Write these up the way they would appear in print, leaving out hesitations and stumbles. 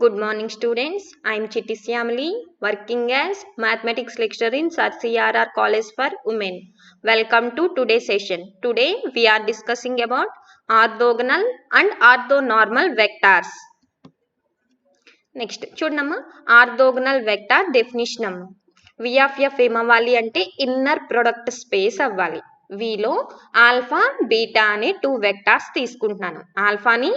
Good morning students. I am Chitti Syamali, working as mathematics lecturer in CRR College for Women. Welcome to today's session. Today we are discussing about orthogonal and orthonormal vectors. Next చూడమ్మా orthogonal vector definition అమ్మ వి of F ఏమవ్వాలి అంటే inner product space అవ్వాలి. విలో alpha beta అనే 2 vectors తీసుకుంటున్నాను. ఆల్ఫాని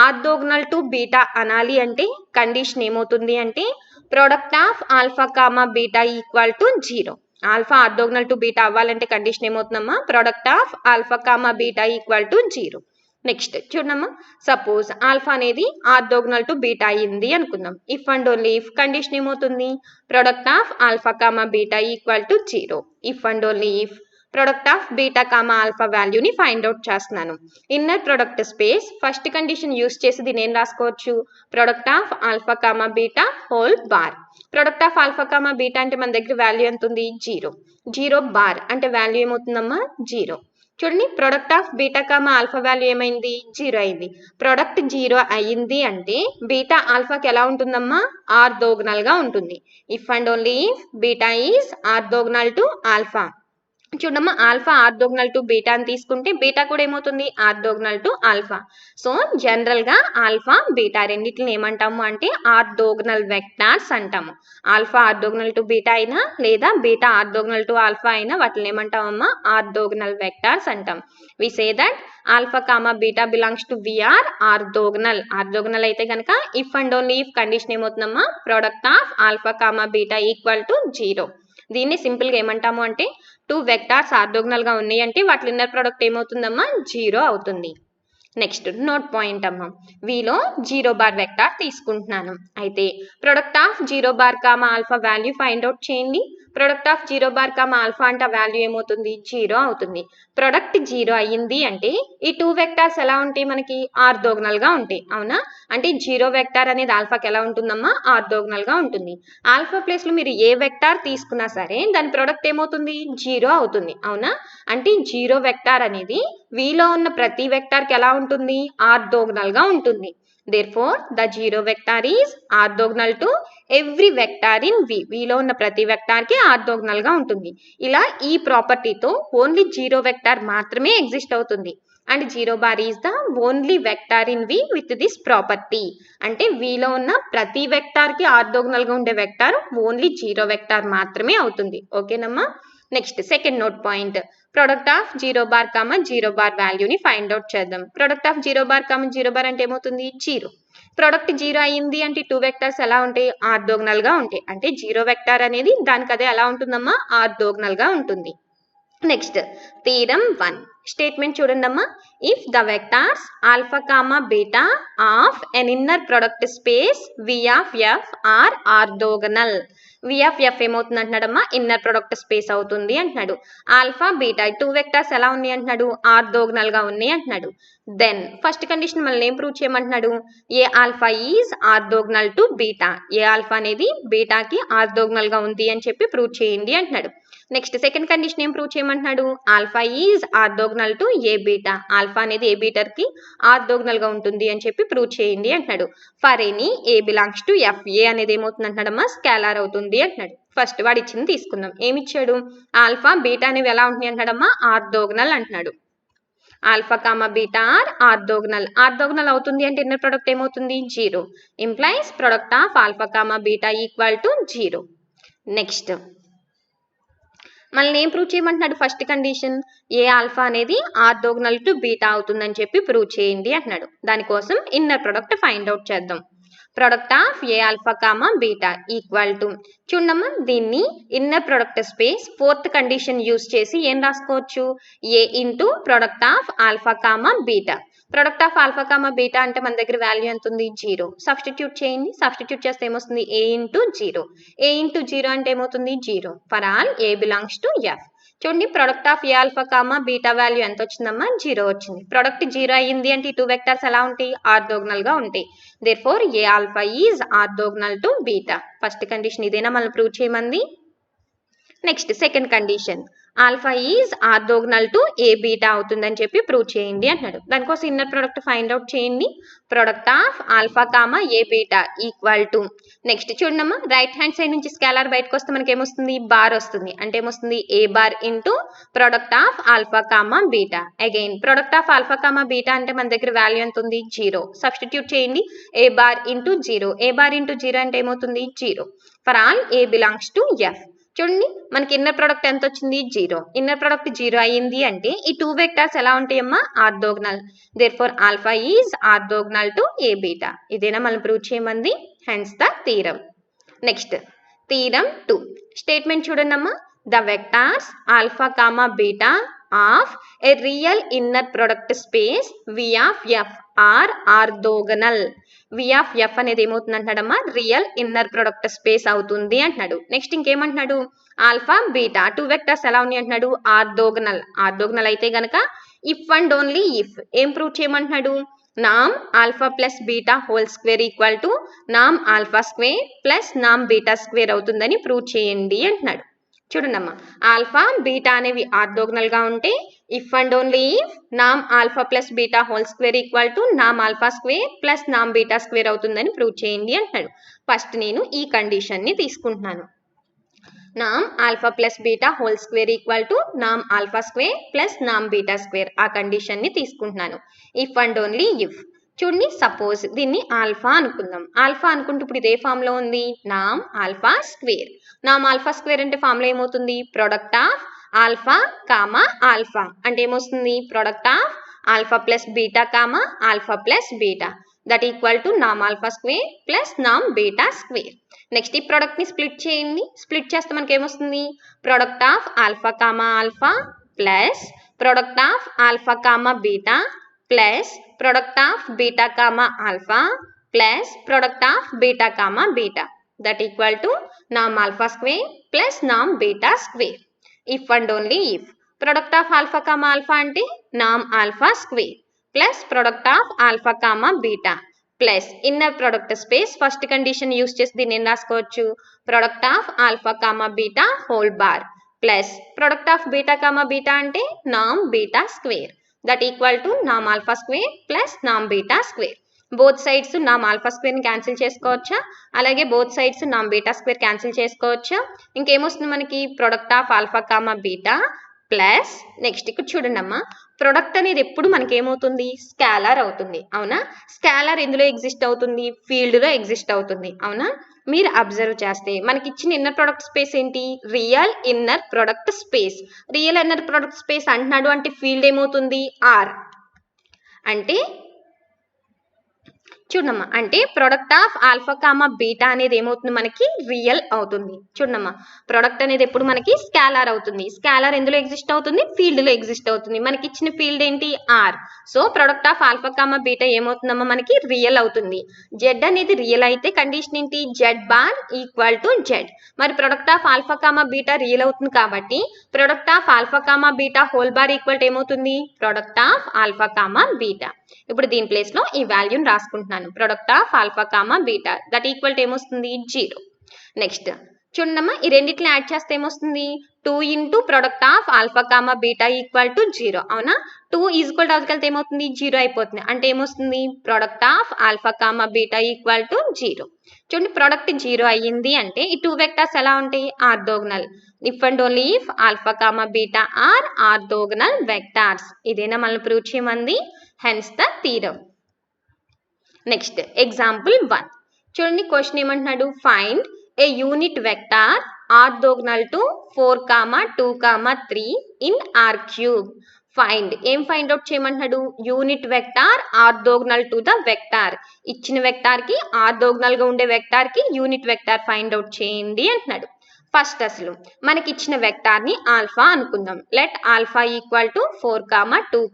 orthogonal to beta అనాలి అంటే condition ఏమవుతుంది అంటే product of alpha comma beta equal to 0. Alpha orthogonal to beta అవ్వాలంటే కండిషన్ ఏమవుతుందమ్మా product of alpha comma beta equal to 0. Next చూడమ్మా సపోజ్ ఆల్ఫా అనేది ఆర్థోగనల్ టు బీటా అయింది అనుకుందాం. If and only if condition ఏమవుతుంది product of alpha comma beta equal to 0. If and only if product of beta comma alpha వాల్యూని find out చేస్తున్నాను. Inner product space first condition use చేసి దీని ఏం రాసుకోవచ్చు product of alpha comma beta whole bar. Product of alpha comma beta అంటే మన దగ్గర value ఎంత ఉంది 0 బార్ అంటే వాల్యూ ఏమవుతుందమ్మా 0. చూడండి product of beta comma alpha value ఏమైంది 0 అయింది. ప్రొడక్ట్ 0 అయింది అంటే బీటా ఆల్ఫాకి ఎలా ఉంటుందమ్మా ఆర్థోగనల్ గా ఉంటుంది. If and only if beta is orthogonal to alpha. చూడమ్మా ఆల్ఫా ఆర్థోగనల్ టు బీటా అని తీసుకుంటే బీటా కూడా ఏమవుతుంది orthogonal to alpha. So general గా ఆల్ఫా బీటా రెండింటిని ఏమంటాము అంటే ఆర్థోగనల్ వెక్టార్స్ అంటాము. ఆల్ఫా ఆర్థోగనల్ టు బీటా అయినా లేదా బీటా ఆర్థోగనల్ టు ఆల్ఫా అయినా వాటిని ఏమంటామమ్మా ఆర్థోగనల్ వెక్టార్స్ అంటాం. We say that alpha comma beta belongs to V are orthogonal. Orthogonal అయితే కనుక if and only if condition ఏమవుతుందమ్మా product of alpha comma beta equal to 0. దీన్ని simple గా ఏమంటాము అంటే 2 వెక్టార్స్ ఆర్థోగనల్ గా ఉన్నాయి అంటే వాటి ఇన్నర్ ప్రొడక్ట్ ఏమవుతుందమ్మా 0 అవుతుంది. నెక్స్ట్ నోట్ పాయింట్ అమ్మా విలో 0 బార్ వెక్టార్ తీసుకుంటున్నాను. అయితే product of 0 bar comma alpha value find out చేయండి. Product of 0 bar comma alpha అంటే వాల్యూ ఏమవుతుంది 0 అవుతుంది. ప్రొడక్ట్ 0 అయ్యింది అంటే ఈ 2 వెక్టార్స్ ఎలా ఉంటాయి మనకి ఆర్థోగనల్ గా ఉంటాయి. అవునా అంటే 0 వెక్టార్ అనేది ఆల్ఫాకి ఎలా ఉంటుందమ్మా ఆర్థోగనల్ గా ఉంటుంది. ఆల్ఫా ప్లేస్ లో మీరు ఏ వెక్టార్ తీసుకున్నా సరే దాని ప్రొడక్ట్ ఏమవుతుంది 0 అవుతుంది. అవునా అంటే 0 వెక్టార్ అనేది విలో ఉన్న ప్రతి వెక్టార్ కి ఎలా ఉంటుంది ఆర్థోగనల్ గా ఉంటుంది. Therefore, the 0 vector is orthogonal to every vector in V. విలో ఉన్న ప్రతి వెక్టార్ కి ఆర్థోగనల్ గా ఉంటుంది. ఇలా ఈ ప్రాపర్టీతో ఓన్లీ 0 వెక్టార్ మాత్రమే ఎగ్జిస్ట్ అవుతుంది. And 0 bar is the only vector in V with this property. అంటే విలో ఉన్న ప్రతి వెక్టార్ కి ఆర్థోగనల్ గా ఉండే వెక్టార్ ఓన్లీ 0 వెక్టార్ మాత్రమే అవుతుంది. ఓకేనమ్మా. Next second note point product of 0 bar comma 0 bar వాల్యూని ఫైండ్ అవుట్ చేద్దాం. Product of 0 bar comma 0 bar అంటే ఏమవుతుంది 0. ప్రొడక్ట్ 0 అయ్యింది అంటే 2 వెక్టార్స్ ఎలా ఉంటాయి ఆర్థోగనల్ గా ఉంటాయి. అంటే 0 వెక్టార్ అనేది దానికి అదే ఎలా ఉంటుందమ్మా ఆర్థోగనల్ గా ఉంటుంది. నెక్స్ట్ థీరం 1 స్టేట్మెంట్ చూడండి అమ్మా if the vectors alpha comma beta of an inner product space V of F are orthogonal. V of F ఏమవుతుంది అంటున్నాడమ్మా ఇన్నర్ ప్రొడక్ట్ స్పేస్ అవుతుంది అంటున్నాడు. ఆల్ఫా బీటా 2 వెక్టార్స్ ఎలా ఉన్నాయి అంటున్నాడు ఆర్థోగనల్ గా ఉన్నాయి అంటున్నాడు. దెన్ ఫస్ట్ కండిషన్ మనల్ని ఏం ప్రూవ్ చేయమంటున్నాడు a alpha is orthogonal to beta. A alpha అనేది బీటాకి ఆర్థోగనల్ గా ఉంది అని చెప్పి ప్రూవ్ చేయండి అంటున్నాడు. నెక్స్ట్ సెకండ్ కండిషన్ ఏం ప్రూవ్ చేయమంటున్నాడు alpha is orthogonal to a beta. Alpha అనేది ఏ బీటర్ కి ఆర్థోగనల్ గా ఉంటుంది అని చెప్పి ప్రూవ్ చేయండి అంటున్నాడు. For any a belongs to F. A అనేది ఏమవుతుంది అంటున్నాడమ్మా స్కేలార్ అవుతుంది అంటున్నాడు. ఫస్ట్ వాడు ఇచ్చింది తీసుకుందాం. ఏమి ఇచ్చాడు ఆల్ఫా బీటా అనేవి ఎలా ఉంటున్నాయి అంటున్నాడమ్మా ఆర్థోగనల్ అంటున్నాడు. Alpha comma beta are orthogonal. Orthogonal అవుతుంది అంటే ఇన్నర్ ప్రొడక్ట్ ఏమవుతుంది 0. Implies product of alpha comma beta equal to 0. Next మళ్ళీ ఏం ప్రూవ్ చేయమంటున్నాడు ఫస్ట్ కండిషన్ ఏ ఆల్ఫా అనేది ఆర్థోగనల్ టు బీటా అవుతుందని చెప్పి ప్రూవ్ చేయండి అంటున్నాడు. దానికోసం ఇన్నర్ ప్రొడక్ట్ ఫైండ్ అవుట్ చేద్దాం. Product of a alpha comma beta equal to చూడమ్మా దీన్ని inner product space fourth condition use చేసి ఏం రాసుకోవచ్చు a into product of alpha comma beta. Product of alpha comma beta అంటే మన దగ్గర వాల్యూ ఎంత ఉంది 0. సబ్స్టిట్యూట్ చేయండి. సబ్స్టిట్యూట్ చేస్తే ఏమొస్తుంది ఏ ఇంటూ 0. ఏ ఇంటూ 0 అంటే ఏమవుతుంది 0 for all a belongs to F. చూడండి product of a alpha comma beta value ఎంత వచ్చిందమ్మా 0 వచ్చింది. ప్రొడక్ట్ 0 అయ్యింది అంటే 2 వెక్టార్స్ ఎలా ఉంటాయి ఆర్థోగనల్ గా ఉంటాయి. Therefore a alpha is orthogonal to beta. First condition ఇదేనా మనం ప్రూవ్ చేయమంది. Next second condition, alpha is orthogonal to a beta అవుతుందని చెప్పి ప్రూవ్ చేయండి అంటున్నాడు. దానికోసం ఇన్నర్ ప్రొడక్ట్ ఫైండ్ అవుట్ చేయండి. Product of alpha comma a beta equal to, next చూడమ్మా, రైట్ హ్యాండ్ సైడ్ నుంచి స్కేలార్ బయటకు వస్తే మనకి ఏమొస్తుంది, బార్ వస్తుంది. అంటే ఏమొస్తుంది, a bar into product of alpha comma beta. Again product of alpha comma beta అంటే మన దగ్గర వాల్యూ ఎంత ఉంది, 0. సబ్స్టిట్యూట్ చేయండి, ఏ బార్ ఇంటూ 0. ఏ బార్ ఇంటూ 0 అంటే ఏమవుతుంది, 0. For all a belongs to F. చూడండి మనకి ఇన్నర్ ప్రొడక్ట్ ఎంత వచ్చింది, 0. ఇన్నర్ ప్రొడక్ట్ 0 అయ్యింది అంటే ఈ 2 వెక్టార్స్ ఎలా ఉంటాయమ్మా, orthogonal. Therefore alpha is orthogonal to a beta. ఇదేనా మనం ప్రూవ్ చేయమంది, hence the theorem. Next theorem 2 statement చూడండమ్మా, the vectors alpha comma beta of a real inner product space V of F are orthogonal. V of F అనేది ఏమవుతుంది అంటున్నాడమ్మా, real inner product space అవుతుంది అంటున్నాడు. Next ఇంకేమంటున్నాడు, alpha beta 2 vectors ఎలా ఉన్నాయి అంటున్నాడు, ఆర్థోగనల్. ఆర్థోగనల్ అయితే గనక ఇఫ్ అండ్ ఓన్లీ ఇఫ్ ఏం ప్రూవ్ చేయమంటున్నాడు, నామ్ alpha plus beta whole square equal to NAM alpha square plus నామ్ బీటా స్క్వేర్ అవుతుందని ప్రూవ్ చేయండి అంటున్నాడు. చూడండమ్మా, ఆల్ఫా బీటా అనేవి ఆర్థోగనల్ గా ఉంటే if and only if NAM alpha plus beta whole square equal to NAM alpha square plus నామ్ beta square అవుతుందని ప్రూవ్ చేయండి అంటున్నాడు. ఫస్ట్ నేను ఈ కండిషన్ ని తీసుకుంటున్నాను, నామ్ alpha plus beta whole square equal to NAM alpha square plus నామ్ beta square. ఆ కండిషన్ ని తీసుకుంటున్నాను. ఇఫ్ అండ్ ఓన్లీ ఇఫ్ చూడండి, సపోజ్ దీన్ని ఆల్ఫా అనుకుందాం. ఆల్ఫా అనుకుంటే ఇప్పుడు ఇదే ఫామ్ లో ఉంది, నామ్ ఆల్ఫా స్క్వేర్. నామ్ ఆల్ఫా స్క్వేర్ అంటే ఫామ్ లో ఏమవుతుంది, product of alpha comma alpha అంటే ఏమొస్తుంది, product of alpha plus beta comma alpha plus beta that equal to NAM alpha square plus నామ్ బీటా స్క్వేర్. నెక్స్ట్ ఈ ప్రొడక్ట్ ని స్ప్లిట్ చేయండి. Split చేస్తే మనకి ఏమొస్తుంది, product of alpha comma alpha plus product of alpha comma beta plus product of beta comma alpha plus product of beta comma beta that equal to NAM alpha square plus నామ్ beta square. If and only if product of alpha comma alpha అంటే నామ్ alpha square plus product of alpha comma beta plus inner product space first condition use చేసి దీన్ని ఏం రాసుకోవచ్చు, product of alpha comma beta whole bar plus product of beta comma beta అంటే నామ్ beta square that equal to NAM alpha square plus నామ్ beta square. Both sides నామ్ alpha square ని cancel చేసుకోవచ్చా, అలాగే both sides నామ్ beta square cancel చేసుకోవచ్చా. ఇంకేమొస్తుంది మనకి, product of alpha comma beta plus next ఇక్కడ చూడండి అమ్మా, ప్రొడక్ట్ అనేది ఎప్పుడు మనకి ఏమవుతుంది, స్కేలార్ అవుతుంది. అవునా, స్కేలార్ ఎందులో ఎగ్జిస్ట్ అవుతుంది, ఫీల్డ్ లో ఎగ్జిస్ట్ అవుతుంది. అవునా, మీరు అబ్జర్వ్ చేస్తే మనకి ఇచ్చిన ఇన్నర్ ప్రొడక్ట్ స్పేస్ ఏంటి, real inner product space. Real inner product space అంటున్నాడు అంటే ఫీల్డ్ ఏమవుతుంది, ఆర్. అంటే చూడమ్మా, అంటే product of alpha comma beta అనేది ఏమవుతుంది మనకి, రియల్ అవుతుంది. చూడమ్మా, ప్రొడక్ట్ అనేది ఎప్పుడు మనకి స్కేలార్ అవుతుంది. స్కేలార్ ఎందులో ఎగ్జిస్ట్ అవుతుంది, ఫీల్డ్ లో ఎగ్జిస్ట్ అవుతుంది. మనకి ఇచ్చిన ఫీల్డ్ ఏంటి, R. So product of alpha comma beta ఏమవుతుందమ్మా మనకి, రియల్ అవుతుంది. జెడ్ అనేది రియల్ అయితే కండిషన్ ఏంటి, Z bar equal to Z. మరి product of alpha comma beta real అవుతుంది కాబట్టి product of alpha comma beta whole bar equal to ఏమవుతుంది, product of alpha comma beta. ఇప్పుడు దీని ప్లేస్ లో ఈ వాల్యూని రాసుకుంటున్నాను, product of alpha comma beta that equal to ఏమొస్తుంది, 0. నెక్స్ట్ చూడమ్మా, ఈ రెండిట్లని యాడ్ చేస్తే ఏమొస్తుంది, 2 into product of alpha comma beta equal to 0. అవునా, 2 ఈక్వల్ టు అవతలితే ఏమవుతుంది, 0 అయిపోతుంది. అంటే ఏమొస్తుంది, product of alpha comma beta equal to 0. చూడండి, ప్రొడక్ట్ 0 అయ్యింది అంటే ఈ 2 వెక్టర్స్ ఎలా ఉంటాయి, orthogonal. If and only if alpha comma beta are orthogonal vectors. ఇదేనా మనం ప్రూవ్ చేయమంది, hence the theorem. Next example 1 చూడండి, క్వశ్చన్ ఏమంటున్నాడు, find a unit vector orthogonal to 4, 2, 3 in R cube. Find ఏం ఫైండ్ అవుట్ చేయమంటున్నాడు, unit vector orthogonal to the vector. ఇచ్చిన vector కి orthogonal గా ఉండే వెక్టార్ కి యూనిట్ వెక్టార్ ఫైండ్ అవుట్ చేయండి అంటున్నాడు. ఫస్ట్ అసలు మనకి ఇచ్చిన వెక్టార్ ని ఆల్ఫా అనుకుందాం. Let alpha equal to 4, 2,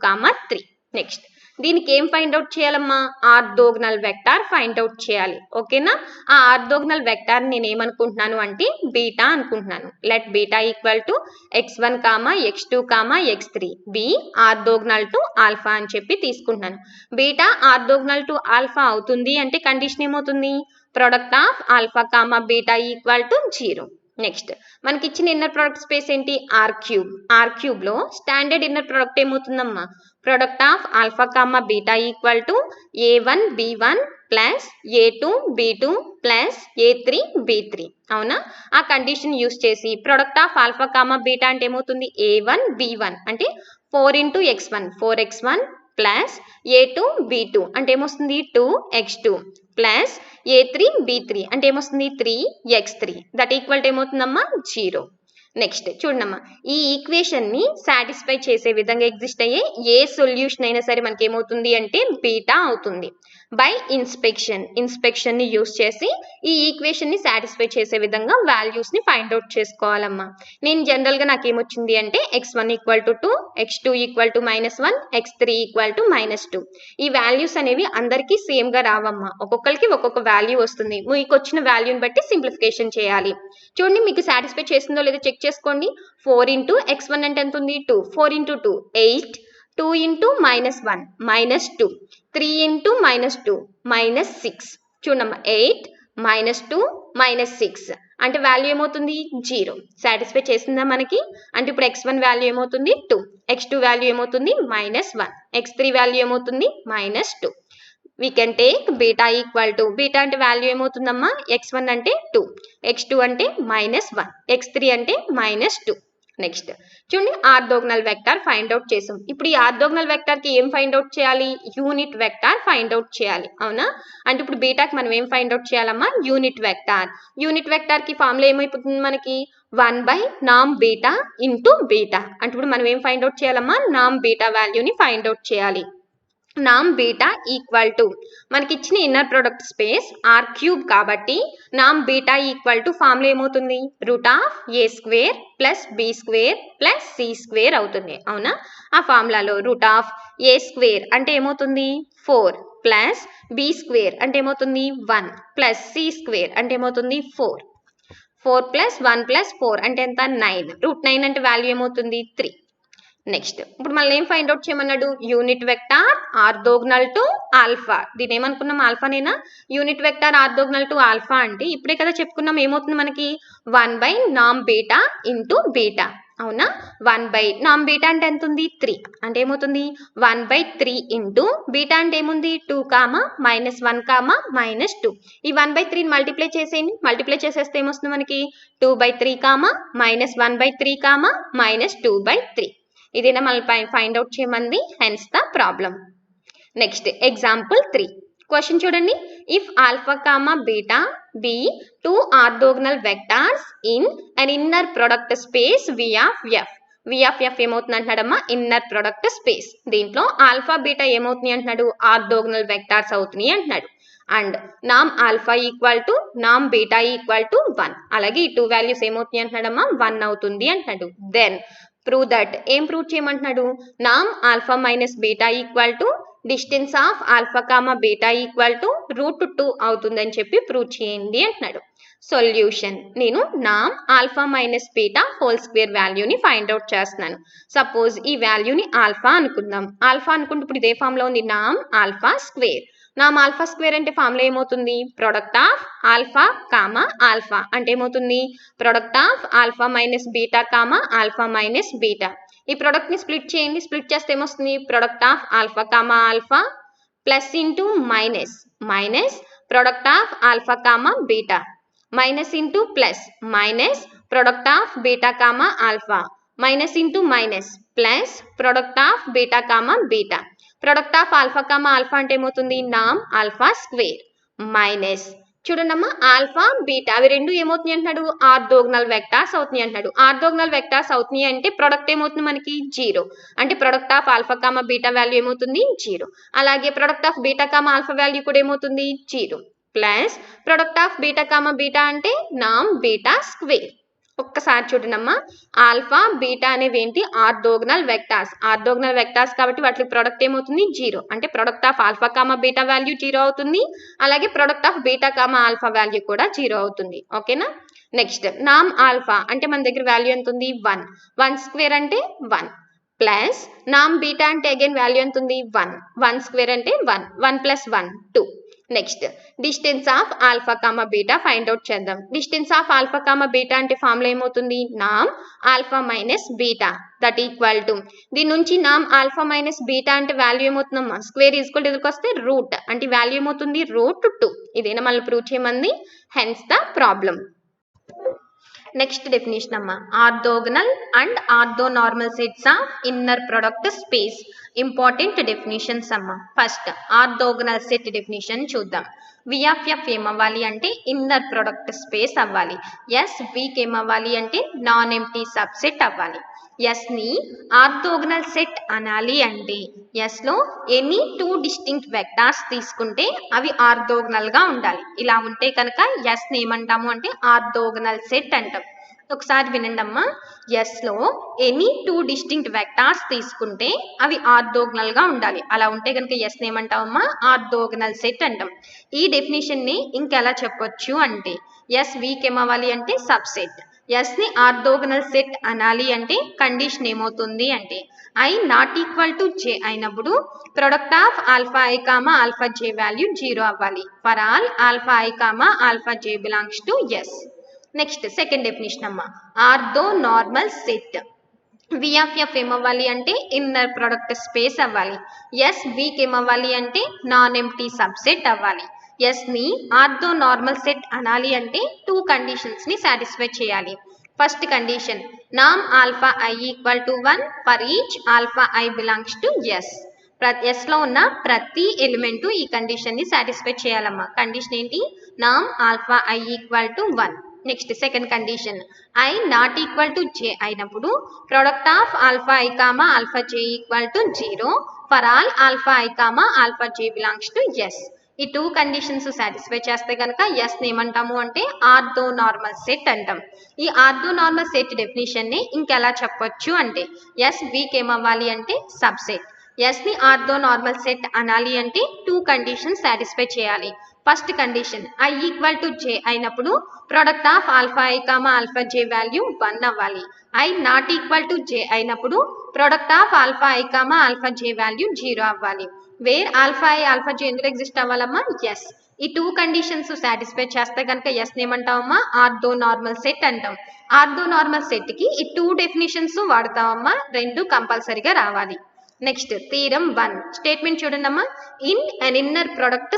3. Next దీనికి ఏం ఫైండ్ అవుట్ చేయాలమ్మా, ఆర్థోగనల్ వెక్టార్ ఫైండ్ అవుట్ చేయాలి. ఓకేనా, ఆ ఆర్థోగనల్ వెక్టార్ నేను ఏమనుకుంటున్నాను అంటే బీటా అనుకుంటున్నాను. Let beta equal to x1, x2, x3 be orthogonal to alpha అని చెప్పి తీసుకుంటున్నాను. బీటా ఆర్థోగనల్ టు ఆల్ఫా అవుతుంది అంటే కండిషన్ ఏమవుతుంది, product of alpha comma beta equal to 0. Next మనకి ఇచ్చిన ఇన్నర్ ప్రొడక్ట్ స్పేస్ ఏంటి ఆర్ క్యూబ్ లో స్టాండర్డ్ ఇన్నర్ ప్రొడక్ట్ ఏమవుతుందమ్మా product of alpha comma beta equal to A1 B1 plus A2 B2 plus A3 B3 అవునా ఆ condition use చేసి product of alpha comma beta అంటే ఏమవుతుంది A1 B1 అంటే 4 into x1 4x1 plus A2 B2 అంటే ఏమొస్తుంది 2x2 plus A3 B3 అంటే ఏమొస్తుంది 3x3 దట్ ఈక్వల్ టు ఏమవుతుందమ్మా 0 నెక్స్ట్ చూడమ్మా ఈ ఈక్వేషన్ ని సాటిస్ఫై చేసే విధంగా ఎగ్జిస్ట్ అయ్యే ఏ సొల్యూషన్ అయినా సరే మనకి ఏమవుతుంది అంటే బీటా అవుతుంది బై ఇన్స్పెక్షన్ ని యూస్ చేసి ఈ ఈక్వేషన్ ని సాటిస్ఫై చేసే విధంగా వాల్యూస్ ని ఫైండ్ అవుట్ చేసుకోవాలమ్మా నేను జనరల్ గా నాకు ఏమొచ్చింది అంటే x1 equal to 2 x2 equal to -1 x3 equal to -2 ఈ వాల్యూస్ అనేవి అందరికీ సేమ్ గా రావమ్మా ఒక్కొక్కరికి ఒక్కొక్క వాల్యూ వస్తుంది మీకు వచ్చిన వాల్యూని బట్టి సింప్లిఫికేషన్ చేయాలి చూడండి మీకు సాటిస్ఫై చేసిందో లేదో చెక్ చేసుకోండి 4 into x1 అంటే ఎంత ఉంది 2 4 into 2 8 2 into -1 -2 3 into -2 -6 చూడమ్మా 8 -2 -6 అంటే వాల్యూ ఏమవుతుంది 0 సాటిస్ఫై చేసిందా మనకి అంటే ఇప్పుడు x1 వాల్యూ ఏమవుతుంది 2 x2 వాల్యూ ఏమవుతుంది -1 x3 వాల్యూ ఏమవుతుంది -2 we can take beta equal to beta అంటే వాల్యూ ఏమవుతుందమ్మా x1 అంటే 2 x2 అంటే -1 x3 అంటే -2 నెక్స్ట్ చూడండి ఆర్థోగనల్ వెక్టార్ ఫైండ్ అవుట్ చేసాం ఇప్పుడు ఈ ఆర్థోగనల్ వెక్టార్ కి ఏం ఫైండ్ అవుట్ చేయాలి యూనిట్ వెక్టార్ ఫైండ్ అవుట్ చేయాలి అవునా అంటే ఇప్పుడు బీటాకి మనం ఏం ఫైండ్ అవుట్ చేయాలమ్మా యూనిట్ వెక్టార్ కి ఫార్ములా ఏమైపోతుంది మనకి 1/norm బీటా ఇంటూ బీటా అంటే ఇప్పుడు మనం ఏం ఫైండ్ అవుట్ చేయాలమ్మా నామ్ బీటా వాల్యూని ఫైండ్ అవుట్ చేయాలి నామ్ బీటా ఈక్వల్ టు మనకి ఇచ్చిన inner product space R cube కాబట్టి నామ్ బీటా ఈక్వల్ టు ఫార్ములా ఏమవుతుంది √A² plus B² plus C² అవుతుంది అవునా ఆ ఫార్ములాలో √A² అంటే ఏమవుతుంది 4 ప్లస్ B² అంటే ఏమవుతుంది 1 ప్లస్ C² అంటే ఏమవుతుంది 4 ప్లస్ 1 ప్లస్ 4 అంటే ఎంత 9 √9 అంటే వాల్యూ ఏమవుతుంది 3 నెక్స్ట్ ఇప్పుడు మళ్ళీ ఏం ఫైండ్ అవుట్ చేయమన్నాడు unit vector orthogonal to alpha దీని ఏమనుకున్నాం ఆల్ఫానేనా unit vector orthogonal to alpha అంటే ఇప్పుడే కదా చెప్పుకున్నాం ఏమవుతుంది మనకి 1/norm బీటా ఇంటూ బీటా అవునా 1/norm బీటా అంటే ఎంత ఉంది 3 అంటే ఏమవుతుంది 1/3 ఇంటూ బీటా అంటే ఏముంది 2 -1 -2 ఈ 1/3 మల్టిప్లై చేసేయండి మల్టిప్లై చేసేస్తే ఏమొస్తుంది మనకి 2/3 -1/3 -2/3 ఇదేనా మళ్ళీ ఫైండ్ అవుట్ చేయమంది hence the problem next example 3 question చూడండి if alpha comma beta B 2 orthogonal vectors in an inner product space V of F ఏమవుతుంది అంటున్నాడమ్మా ఇన్నర్ ప్రొడక్ట్ స్పేస్ దీంట్లో ఆల్ఫా బీటా ఏమవుతుంది అంటున్నాడు ఆర్థోగనల్ వెక్టార్స్ అవుతున్నాయి అంటున్నాడు and NAM alpha equal to NAM beta equal to 1 అలాగే ఈ 2 values ఏమవుతున్నాయి అంటున్నాడమ్మా 1 అవుతుంది అంటున్నాడు దెన్ ప్రూవ్ దట్ ఏం ప్రూవ్ చేయమంటున్నాడు నామ్ alpha minus beta equal to distance of alpha comma beta equal to √2 అవుతుందని చెప్పి ప్రూవ్ చేయండి అంటున్నాడు సొల్యూషన్ నేను నామ్ alpha minus beta whole square వాల్యూని ఫైండ్ అవుట్ చేస్తున్నాను సపోజ్ ఈ వాల్యూని ఆల్ఫా అనుకుందాం ఆల్ఫా అనుకుంటే ఇప్పుడు ఇదే ఫామ్ లో ఉంది నామ్ ఆల్ఫా స్క్వేర్ నామ్ ఆల్ఫా స్క్వేర్ అంటే ఫార్ములా ఏమవుతుంది product of alpha comma alpha అంటే ఏమవుతుంది product of alpha minus beta comma alpha minus beta ఈ ప్రొడక్ట్ ని స్ప్లిట్ చేయండి స్ప్లిట్ చేస్తే ఏమొస్తుంది product of alpha comma alpha plus into minus product of alpha comma beta minus into plus minus product of beta comma alpha minus into minus plus product of beta comma beta product of alpha comma alpha అంటే ఏమవుతుంది నామ్ alpha square minus చూడండి అమ్మా alpha beta అవి రెండు ఏమవుతున్నాయి అంటున్నాడు orthogonal vectors అవుతున్నాయి అంటున్నాడు ఆర్థోగనల్ వెక్టార్స్ అవుతున్నాయి అంటే ప్రొడక్ట్ ఏమవుతుంది మనకి 0 అంటే product of alpha comma beta value ఏమవుతుంది 0 అలాగే product of beta comma alpha value కూడా ఏమవుతుంది 0 plus product of beta comma beta అంటే నామ్ బీటా స్క్వేర్ ఒక్కసారి చూడండమ్మా ఆల్ఫా బీటా అనేవి ఏంటి ఆర్థోగనల్ వెక్టార్స్ కాబట్టి వాటి ప్రొడక్ట్ ఏమవుతుంది 0 అంటే product of alpha comma beta value 0 అవుతుంది అలాగే product of beta comma alpha value కూడా 0 అవుతుంది ఓకేనా నెక్స్ట్ నామ్ ఆల్ఫా అంటే మన దగ్గర వాల్యూ ఎంత ఉంది 1 స్క్వేర్ అంటే 1 ప్లస్ నామ్ బీటా అంటే అగైన్ వాల్యూ ఎంత ఉంది 1 1 స్క్వేర్ అంటే 1 1 plus 1 2 next distance of alpha comma beta find out చేద్దాం distance of alpha comma beta అంటే ఫార్ములా ఏమవుతుంది నామ్ alpha minus beta that equal to దీని నుంచి నామ్ ఆల్ఫా మైనస్ బీటా అంటే వాల్యూ ఏమవుతుందమ్మా స్క్వేర్ ఈక్వల్ ఎదురుకు వస్తే రూట్ అంటే వాల్యూ ఏమవుతుంది రూట్ 2 ఇదేనా మళ్ళీ ప్రూవ్ చేయమంది hence the problem next definition అమ్మా orthogonal and orthonormal sets of inner product space important definitions అమ్మా ఫస్ట్ ఆర్థోగనల్ సెట్ డెఫినేషన్ చూద్దాం విఎఫ్ఎఫ్ ఏమవ్వాలి అంటే ఇన్నర్ ప్రొడక్ట్ స్పేస్ అవ్వాలి ఎస్ వీక్ ఏమవ్వాలి అంటే నాన్ ఎంప్టీ సబ్సెట్ అవ్వాలి ఎస్ ని ఆర్థోగనల్ సెట్ అనాలి అంటే ఎస్ లో ఎనీ 2 డిస్టింక్ట్ వెక్టార్స్ తీసుకుంటే అవి ఆర్థోగనల్ గా ఉండాలి ఇలా ఉంటే కనుక ఎస్ ని ఏమంటాము అంటే ఆర్థోగనల్ సెట్ అంటాం ఒకసారి వినండి అమ్మా ఎస్ లో ఎనీ 2 డిస్టింక్ట్ వెక్టార్స్ తీసుకుంటే అవి ఆర్థోగనల్ గా ఉండాలి అలా ఉంటే కనుక ఎస్ ని ఏమంటామమ్మా ఆర్థోగనల్ సెట్ అంటాం ఈ డెఫినేషన్ ని ఇంకెలా చెప్పొచ్చు అంటే ఎస్ వీక్ ఏమవ్వాలి అంటే సబ్సెట్ ఎస్ ని ఆర్థోగనల్ సెట్ అనాలి అంటే కండిషన్ ఏమవుతుంది అంటే ఐ నాట్ ఈక్వల్ టు జే అయినప్పుడు product of alpha i comma alpha J value 0 అవ్వాలి for all alpha i comma alpha j belongs to S next second definition అమ్మా ఆర్థో నార్మల్ సెట్ విఎఫ్ఎఫ్ ఏమవ్వాలి అంటే ఇన్నర్ ప్రొడక్ట్ స్పేస్ అవ్వాలి S వీక్ ఏమవ్వాలి అంటే నాన్ ఎంప్టీ సబ్సెట్ అవ్వాలి ఎస్ ని ఆర్థో నార్మల్ సెట్ అనాలి అంటే 2 కండిషన్స్ ని సాటిస్ఫై చేయాలి ఫస్ట్ కండిషన్ నామ్ alpha i equal to 1 for each alpha i belongs to S S లో ఉన్న ప్రతి ఎలిమెంట్ ఈ కండిషన్ ని సాటిస్ఫై చేయాలమ్మా కండిషన్ ఏంటి నామ్ alpha i equal to 1 next second condition i not equal to జే అయినప్పుడు product of alpha i comma alpha j equal to 0 for all alpha i comma alpha j belongs to S ఈ 2 conditions satisfy చేస్తే కనుక yes ని ఏమంటాము అంటే ortho normal set అంటాం ఈ ortho normal set definition ని ఇంకెలా చెప్పొచ్చు అంటే ఎస్ వీక్ ఏమవ్వాలి అంటే సబ్సెట్ ఎస్ ని ఆర్థో నార్మల్ సెట్ అనాలి అంటే 2 కండిషన్స్ సాటిస్ఫై చేయాలి first condition i equal to జే అయినప్పుడు product of alpha i comma alpha J value 1 అవ్వాలి ఐ నాట్ ఈక్వల్ టు జే అయినప్పుడు product of alpha i comma alpha J value 0 అవ్వాలి where alpha i alpha j ఎందులో exist అవ్వాలమ్మా yes ఈ 2 conditions satisfy చేస్తే కనుక yes ఏమంటామమ్మా ortho normal set అంటాం ortho normal set కి ఈ 2 డెఫినేషన్స్ వాడతామమ్మా 2 కంపల్సరీగా రావాలి నెక్స్ట్ థీరం 1 స్టేట్మెంట్ చూడండి అమ్మా in an inner product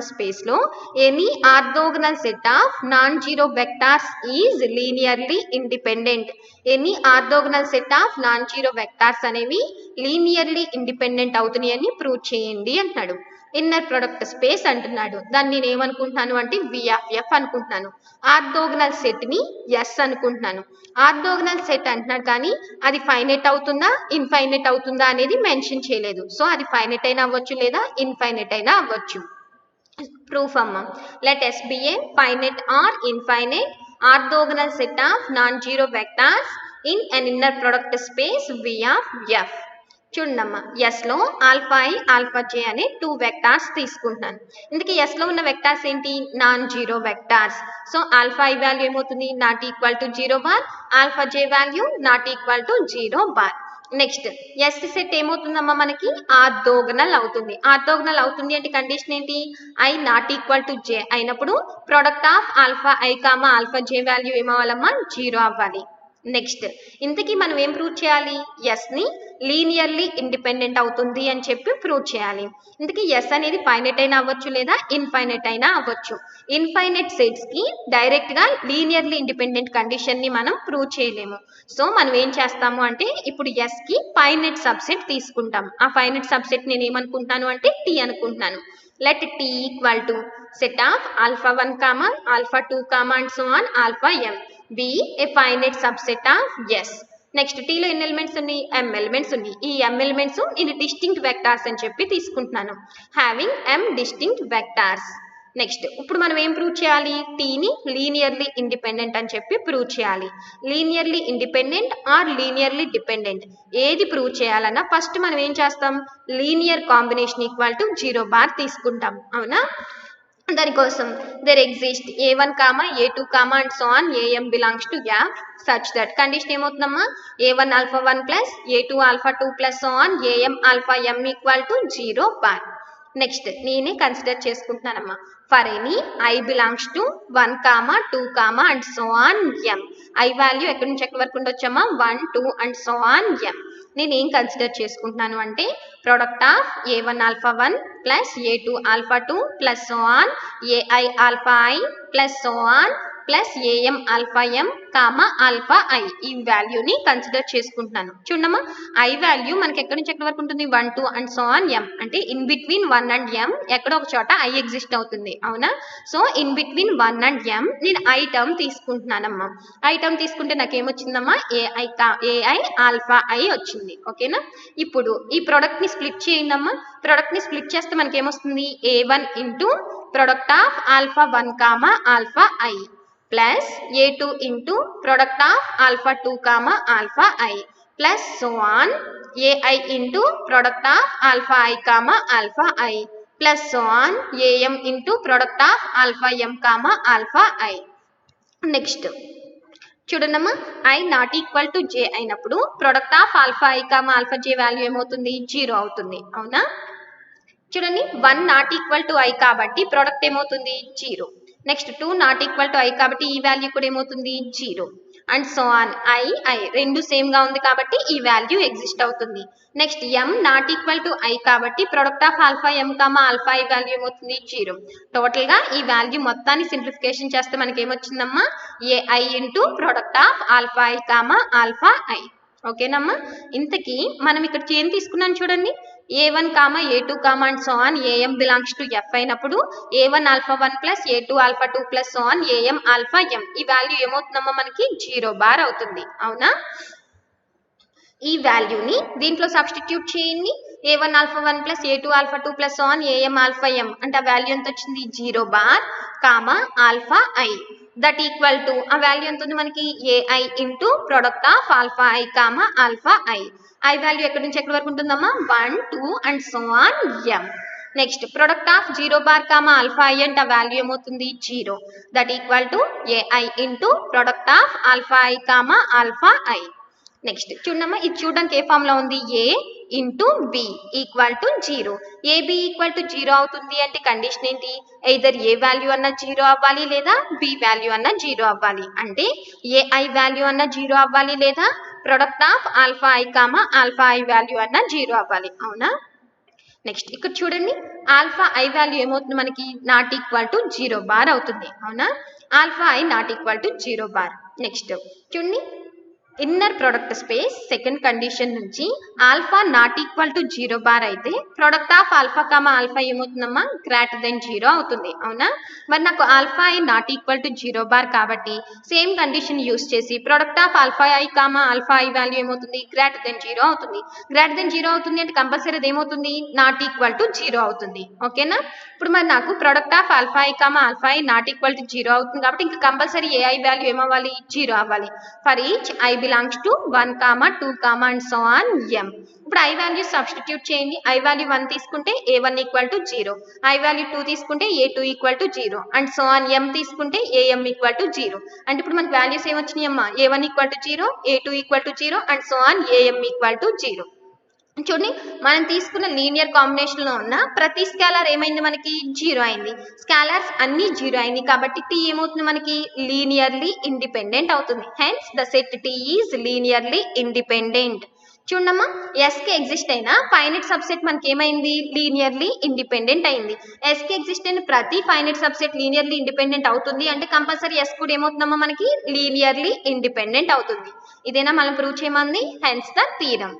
space లో any orthogonal set of non zero vectors is linearly independent any orthogonal set of non zero vectors అనేవి linearly independent అవుతున్నాయి అని ప్రూవ్ చేయండి అంటున్నాడు ఇన్నర్ ప్రొడక్ట్ స్పేస్ అంటున్నాడు దాన్ని నేను ఏమనుకుంటున్నాను అంటే విఎఫ్ఎఫ్ అనుకుంటున్నాను ఆర్థోగనల్ సెట్ ని ఎస్ అనుకుంటున్నాను ఆర్థోగనల్ సెట్ అంటున్నాడు కానీ అది ఫైనైట్ అవుతుందా ఇన్ఫైనైట్ అవుతుందా అనేది మెన్షన్ చేయలేదు సో అది ఫైనైట్ అయినా అవ్వచ్చు లేదా ఇన్ఫైనైట్ అయినా అవ్వచ్చు ప్రూఫ్ అమ్మ let S be a finite or infinite orthogonal set of non zero vectors in an inner product space V F చూడమ్మా ఎస్ లో ఆల్ఫా ఐ ఆల్ఫా జే అనే 2 వెక్టార్స్ తీసుకుంటున్నాను ఇందుకే ఎస్ లో ఉన్న వెక్టార్స్ ఏంటి non zero vectors so alpha i value ఏమవుతుంది not equal to 0 bar alpha J value not equal to 0 bar next S set ఏమవుతుందమ్మా మనకి ఆర్థోగనల్ అవుతుంది అంటే కండిషన్ ఏంటి ఐ నాట్ ఈక్వల్ టు జే అయినప్పుడు product of alpha i comma alpha J value ఏమవ్వాలమ్మా 0 అవ్వాలి next ఇంతకీ మనం ఏం ప్రూవ్ చేయాలి ఎస్ ని లీనియర్లీ ఇండిపెండెంట్ అవుతుంది అని చెప్పి ప్రూవ్ చేయాలి ఇంతకీ ఎస్ అనేది ఫైనైట్ అయినా అవ్వచ్చు లేదా ఇన్ఫైనైట్ అయినా అవ్వచ్చు ఇన్ఫైనైట్ సెట్స్ కి డైరెక్ట్ గా లీనియర్లీ ఇండిపెండెంట్ కండిషన్ ని మనం ప్రూవ్ చేయలేము సో మనం ఏం చేస్తాము అంటే ఇప్పుడు ఎస్ కి ఫైనైట్ సబ్సెట్ తీసుకుంటాం ఆ ఫైనైట్ సబ్సెట్ నేను ఏమనుకుంటాను అంటే టీ అనుకుంటున్నాను let T equal to set of alpha 1 comma alpha 2 comma and so on alpha m be a finite subset of yes next T లో ఎన్ని ఎలిమెంట్స్ ఉన్నాయి m ఎలిమెంట్స్ ఉన్నాయి ఈ m ఎలిమెంట్స్ ఇది distinct vectors అని చెప్పి తీసుకుంటున్నాను having m distinct vectors next ఇప్పుడు మనం ఏం ప్రూవ్ చేయాలి టీని లీనియర్లీ ఇండిపెండెంట్ అని చెప్పి ప్రూవ్ చేయాలి linearly independent or linearly dependent ఏది ప్రూవ్ చేయాలన్నా ఫస్ట్ మనం ఏం చేస్తాం linear combination equal to 0 bar తీసుకుంటాం అవునా దానికోసం there exist a1 a2 and so on am belongs to f such that condition ఏమవుతుందమ్మా a1 alpha 1 plus a2 alpha 2 plus so on am alpha m equal to 0 bar. Next నేనే consider చేసుకుంటున్నానమ్మా for any i belongs to 1 2 and so on m. I value ఎక్కడి నుంచి ఎక్కడి వరకు ఉండొచ్చమ్మా 1 2 and so on m. నేను ఏం consider చేసుకుంటున్నాను అంటే product of a1 alpha 1 plus a2 alpha 2 plus so on ai alpha I plus so on plus am alpha m alpha I ఈ వాల్యూని కన్సిడర్ చేసుకుంటున్నాను. చూడమ్మా ఐ వాల్యూ మనకి ఎక్కడి నుంచి ఎక్కడి వరకు ఉంటుంది 1 2 అండ్ సో ఆన్ m. అంటే ఇన్ బిట్వీన్ 1 అండ్ m ఎక్కడో ఒక చోట ఐ ఎగ్జిస్ట్ అవుతుంది అవునా. So in between 1 and m నేను ఐ టర్మ్ తీసుకుంటున్నానమ్మా. ఐ టర్మ్ తీసుకుంటే నాకు ఏమొచ్చిందమ్మా ai alpha I వచ్చింది. ఓకేనా. ఇప్పుడు ఈ ప్రోడక్ట్ ని స్ప్లిట్ చేయండి అమ్మా. ప్రోడక్ట్ ని స్ప్లిట్ చేస్తే మనకి ఏమొస్తుంది a1 into product of alpha 1 alpha I plus a2 into product of alpha 2 alpha I plus so on ai into product of alpha I alpha I plus so on am into product of alpha m alpha I. Next చూడండమ్మా i not equal to జే అయినప్పుడు product of alpha i alpha J value ఏమవుతుంది 0 అవుతుంది అవునా. చూడండి 1 not equal to i కాబట్టి product ఏమవుతుంది 0. Next 2 not equal to i కాబట్టి ఈ వాల్యూ కూడా ఏమవుతుంది 0 అండ్ సో ఆన్ ఐ రెండు సేమ్ గా ఉంది కాబట్టి ఈ వాల్యూ ఎగ్జిస్ట్ అవుతుంది. Next m not equal to i కాబట్టి product of alpha m alpha i value ఏమవుతుంది 0. టోటల్ గా ఈ వాల్యూ మొత్తాన్ని సింప్లిఫికేషన్ చేస్తే మనకి ఏమొచ్చిందమ్మా ai into product of alpha i alpha I. ఓకేనమ్మా. ఇంతకీ మనం ఇక్కడ ఏం తీసుకున్నాం చూడండి a1 a2 and so on am belongs to f అయినప్పుడు a1 alpha 1 plus a2 alpha 2 plus so on am alpha m ఈ వాల్యూ ఏమవుతుందమ్మా మనకి 0 బార్ అవుతుంది అవునా. ఈ వాల్యూని దీంట్లో సబ్స్టిట్యూట్ చేయండి a1 alpha 1 plus a2 alpha 2 plus so on am alpha m అంటే ఆ వాల్యూ ఎంత వచ్చింది 0 bar alpha I that equal to ఆ వాల్యూ ఎంత ఉంది మనకి ai into product of alpha i alpha I. I value ఎక్కడి నుంచి ఎక్కడి వరకు ఉంటుందమ్మా 1 2 and so on m. Next product of 0 bar alpha I అంటే ఆ వాల్యూ ఏమవుతుంది 0 that equal to ai into product of alpha i alpha i. Next చూడమ్మా ఇది చూడడానికి ఏ ఫామ్ లో ఉంది a into b equal to 0. ab equal to 0 అవుతుంది అంటే కండిషన్ ఏంటి ఎయిదర్ ఏ వాల్యూ అన్న 0 అవ్వాలి లేదా b వాల్యూ అన్న 0 అవ్వాలి. అంటే ai వాల్యూ అన్న 0 అవ్వాలి లేదా product of alpha i alpha i value అన్న 0 అవ్వాలి అవునా. నెక్స్ట్ ఇక్కడ చూడండి ఆల్ఫా ఐ వాల్యూ ఏమవుతుంది మనకి నాట్ ఈక్వల్ టు 0 బార్ అవుతుంది అవునా. Alpha i not equal to 0 bar. Next చూడండి inner product space second condition నుంచి alpha not equal to 0 bar అయితే ప్రొడక్ట్ ఆఫ్ ఆల్ఫా ఆల్ఫా ఏమవుతుందమ్మా గ్రేటర్ దెన్ 0 అవుతుంది అవునా. మరి నాకు alpha i not equal to 0 bar కాబట్టి సేమ్ కండిషన్ యూస్ చేసి product of alpha i alpha i value ఏమవుతుంది గ్రేటర్ దెన్ 0 అవుతుంది. గ్రేటర్ దెన్ 0 అవుతుంది అంటే కంపల్సరీ అది ఏమవుతుంది నాట్ ఈక్వల్ టు 0 అవుతుంది ఓకేనా. ఇప్పుడు మరి నాకు product of alpha i alpha i not equal to 0 అవుతుంది కాబట్టి ఇంకా కంపల్సరీ ai వాల్యూ ఏమవ్వాలి 0 అవ్వాలి. For each I belongs to 1 2 and so on m. ఇప్పుడు ఐ వాల్యూ సబ్స్టిట్యూట్ చేయండి. ఐ వాల్యూ 1 తీసుకుంటే a1 ఈక్వల్ టు 0, ఐ వాల్యూ 2 తీసుకుంటే a2 equal to 0 and so on m తీసుకుంటే am ఈక్వల్ టు 0. అంటే ఇప్పుడు మనకి వాల్యూస్ ఏమొచ్చినాయి అమ్మా a1 ఈక్వల్ to 0, a2 equal to 0 and so on am equal to 0. చూడండి మనం తీసుకున్న లీనియర్ కాంబినేషన్ లో ఉన్న ప్రతి స్కేలార్ ఏమైంది మనకి 0 అయింది. స్కేలార్స్ అన్ని 0 అయింది కాబట్టి t ఏమవుతుంది మనకి లీనియర్లీ ఇండిపెండెంట్ అవుతుంది. Hence the set t is linearly independent. చూడమ్మా s కి ఎగ్జిస్ట్ అయిన ఫైనైట్ సబ్సెట్ మనకి ఏమైంది లీనియర్లీ ఇండిపెండెంట్ అయింది. s కి ఎగ్జిస్ట్ అయిన ప్రతి ఫైనైట్ సబ్సెట్ లీనియర్లీ ఇండిపెండెంట్ అవుతుంది అంటే కంపల్సరీ s కూడా ఏమవుతుందమ్మా మనకి లీనియర్లీ ఇండిపెండెంట్ అవుతుంది. ఇదేనా మనం ప్రూవ్ చేయమంది hence the theorem.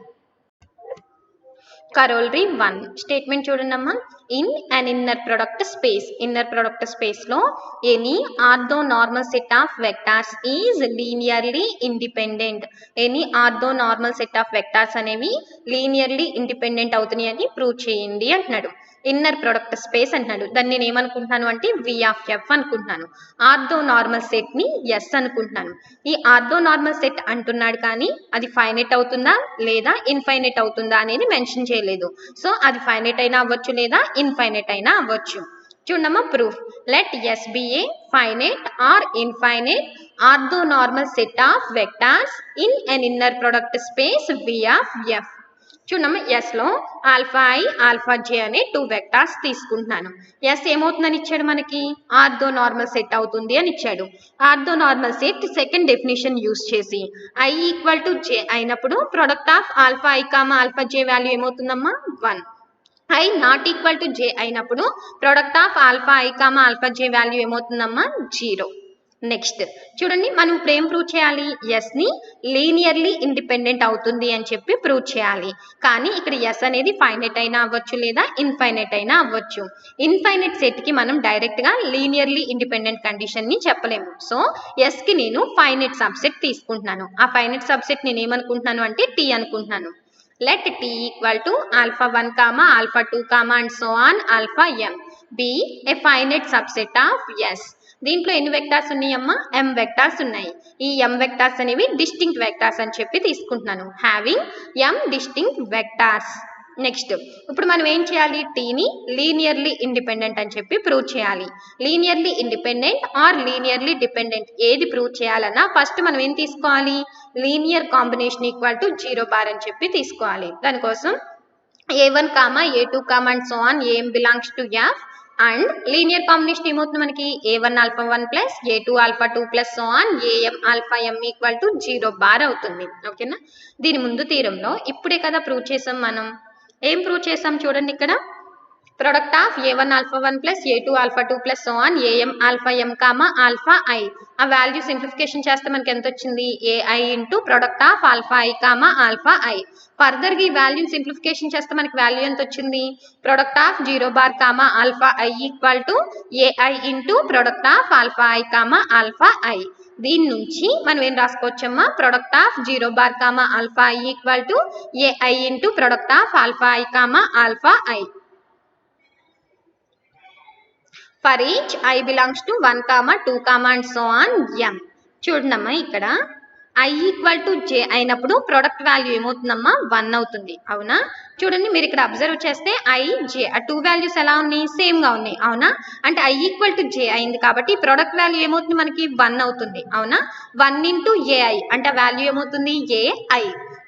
Corollary 1 statement చూడండమ్మా in an inner product space లో any orthonormal set of vectors is linearly independent. Any orthonormal set of vectors అనేవి లీనియర్లీ ఇండిపెండెంట్ అవుతున్నాయి అని ప్రూవ్ చేయండి అంటున్నాడు. ఇన్నర్ ప్రొడక్ట్ స్పేస్ అంటున్నాడు. దాన్ని నేను ఏమనుకుంటున్నాను అంటే v ఆఫ్ f అనుకుంటున్నాను. ఆర్థో నార్మల్ సెట్ ని s అనుకుంటున్నాను. ఈ ఆర్థో నార్మల్ సెట్ అంటున్నాడు కానీ అది ఫైనైట్ అవుతుందా లేదా ఇన్ఫైనైట్ అవుతుందా అనేది మెన్షన్ చేయలేదు. సో అది ఫైనైట్ అయినా అవ్వచ్చు లేదా ఇన్ఫైనైట్ అయినా అవ్వచ్చు. చూడమ్మా proof. Let S be a finite or infinite orthonormal set of vectors in an inner product space V of F. చూడమ్మా ఎస్ లో ఆల్ఫా ఐ ఆల్ఫా జే అనే 2 వెక్టార్స్ తీసుకుంటున్నాను. ఎస్ ఏమవుతుందని ఇచ్చాడు మనకి, ఆర్థో నార్మల్ సెట్ అవుతుంది అని ఇచ్చాడు. Orthonormal set second definition use చేసి ఐ ఈక్వల్ టు జే అయినప్పుడు product of alpha i comma alpha J value ఏమవుతుందమ్మా 1. ఐ నాట్ ఈక్వల్ టు జే అయినప్పుడు product of alpha i comma alpha J value ఏమవుతుందమ్మా 0. Next చూడండి, మనం ఇప్పుడు ఏం ప్రూవ్ చేయాలి, ఎస్ ని లీనియర్లీ ఇండిపెండెంట్ అవుతుంది అని చెప్పి ప్రూవ్ చేయాలి. కానీ ఇక్కడ ఎస్ అనేది ఫైనైట్ అయినా అవ్వచ్చు లేదా ఇన్ఫైనైట్ అయినా అవ్వచ్చు. ఇన్ఫైనైట్ సెట్ కి మనం డైరెక్ట్ గా లీనియర్లీ ఇండిపెండెంట్ కండిషన్ ని చెప్పలేము. సో ఎస్ కి నేను ఫైనైట్ సబ్సెట్ తీసుకుంటున్నాను. ఆ ఫైనైట్ సబ్సెట్ నేను ఏమనుకుంటున్నాను అంటే టీ అనుకుంటున్నాను. Let T equal to alpha 1 comma alpha 2 comma and so on alpha m be a finite subset of S. దీంట్లో ఎన్ని వెక్టార్స్ ఉన్నాయమ్మా, m వెక్టార్స్ ఉన్నాయి. ఈ m వెక్టార్స్ అనేవి డిస్టింక్ట్ వెక్టార్స్ అని చెప్పి తీసుకుంటున్నాను. Having m distinct vectors. Next ఇప్పుడు మనం ఏం చేయాలి, టీని లీనియర్లీ ఇండిపెండెంట్ అని చెప్పి ప్రూవ్ చేయాలి. Linearly independent or linearly dependent ఏది ప్రూవ్ చేయాలన్నా ఫస్ట్ మనం ఏం తీసుకోవాలి, linear combination equal to 0 bar అని చెప్పి తీసుకోవాలి. దానికోసం a1 comma a2 comma and so on am belongs to f and linear combination ఏమవుతుంది మనకి, a1 alpha 1 plus a2 alpha 2 plus so on am alpha m equal to 0 bar అవుతుంది. ఓకేనా, దీని ముందు తీరంలో ఇప్పుడే కదా ప్రూవ్ చేసాం. మనం ఏం ప్రూవ్ చేసాం చూడండి, ఇక్కడ product of a1 alpha 1 plus a2 alpha 2 plus so on am alpha m comma alpha i. ఆ వాల్యూ సింప్లిఫికేషన్ చేస్తే మనకి ఎంత వచ్చింది, ai into product of alpha i comma alpha i. ఫర్దర్గా ఈ వాల్యూ సింప్లిఫికేషన్ చేస్తే మనకి వాల్యూ ఎంత వచ్చింది, product of 0 bar comma alpha i equal to ai into product of alpha i comma alpha i. దీని నుంచి మనం ఏం రాసుకోవచ్చమ్మా, product of 0 bar comma alpha i equal to ai into product of alpha i comma alpha i. For each I belongs to 1, 2, and so on m. చూడమ్మా ఇక్కడ i equal to j అయినప్పుడు product value ఏమవుతుందమ్మా 1 అవుతుంది. అవునా, చూడండి మీరు ఇక్కడ observe చేస్తే i j ఆ 2 వాల్యూస్ ఎలా ఉన్నాయి, సేమ్ గా ఉన్నాయి. అవునా, అంటే i ఈక్వల్ టు j అయింది కాబట్టి ప్రొడక్ట్ వాల్యూ ఏమవుతుంది మనకి 1 అవుతుంది. అవునా, 1 ఇంటూ ai అంటే వాల్యూ ఏమవుతుంది ai.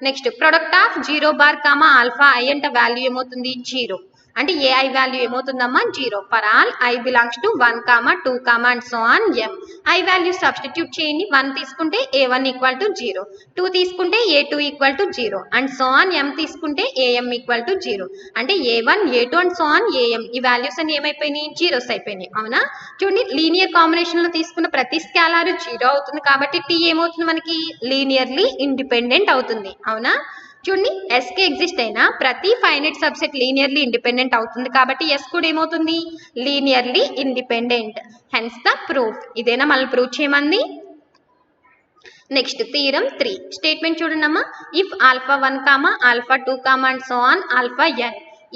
Next product of 0 bar comma alpha i అంటే వాల్యూ ఏమవుతుంది 0 అంటే ai వాల్యూ ఏమవుతుందమ్మా 0. For all i belongs to 1, 2 and so on m. i value substitute చేయండి. 1 తీసుకుంటే a1 ఈక్వల్ టు 0, 2 తీసుకుంటే a2 equal to 0 and so on m తీసుకుంటే am equal to 0. అంటే a1 a2 and so on am ఈ values అన్ని ఏమైపోయినాయి, zeros అయిపోయినాయి. అవునా, చూడండి లీనియర్ కాంబినేషన్ లో తీసుకున్న ప్రతి స్కేలార్ 0 అవుతుంది కాబట్టి t ఏమవుతుంది మనకి లీనియర్లీ ఇండిపెండెంట్ అవుతుంది. అవునా, చూడండి ఎస్ కి ఎగ్జిస్ట్ అయినా ప్రతి ఫైనైట్ సబ్సెట్ లీనియర్లీ ఇండిపెండెంట్ అవుతుంది కాబట్టి ఎస్ కూడా ఏమవుతుంది linearly independent. Hence the proof. ఇదేనా మనల్ని ప్రూవ్ చేయమంది. నెక్స్ట్ థీరం 3 స్టేట్మెంట్ చూడండి అమ్మా, if alpha 1 comma alpha 2 comma and so on alpha n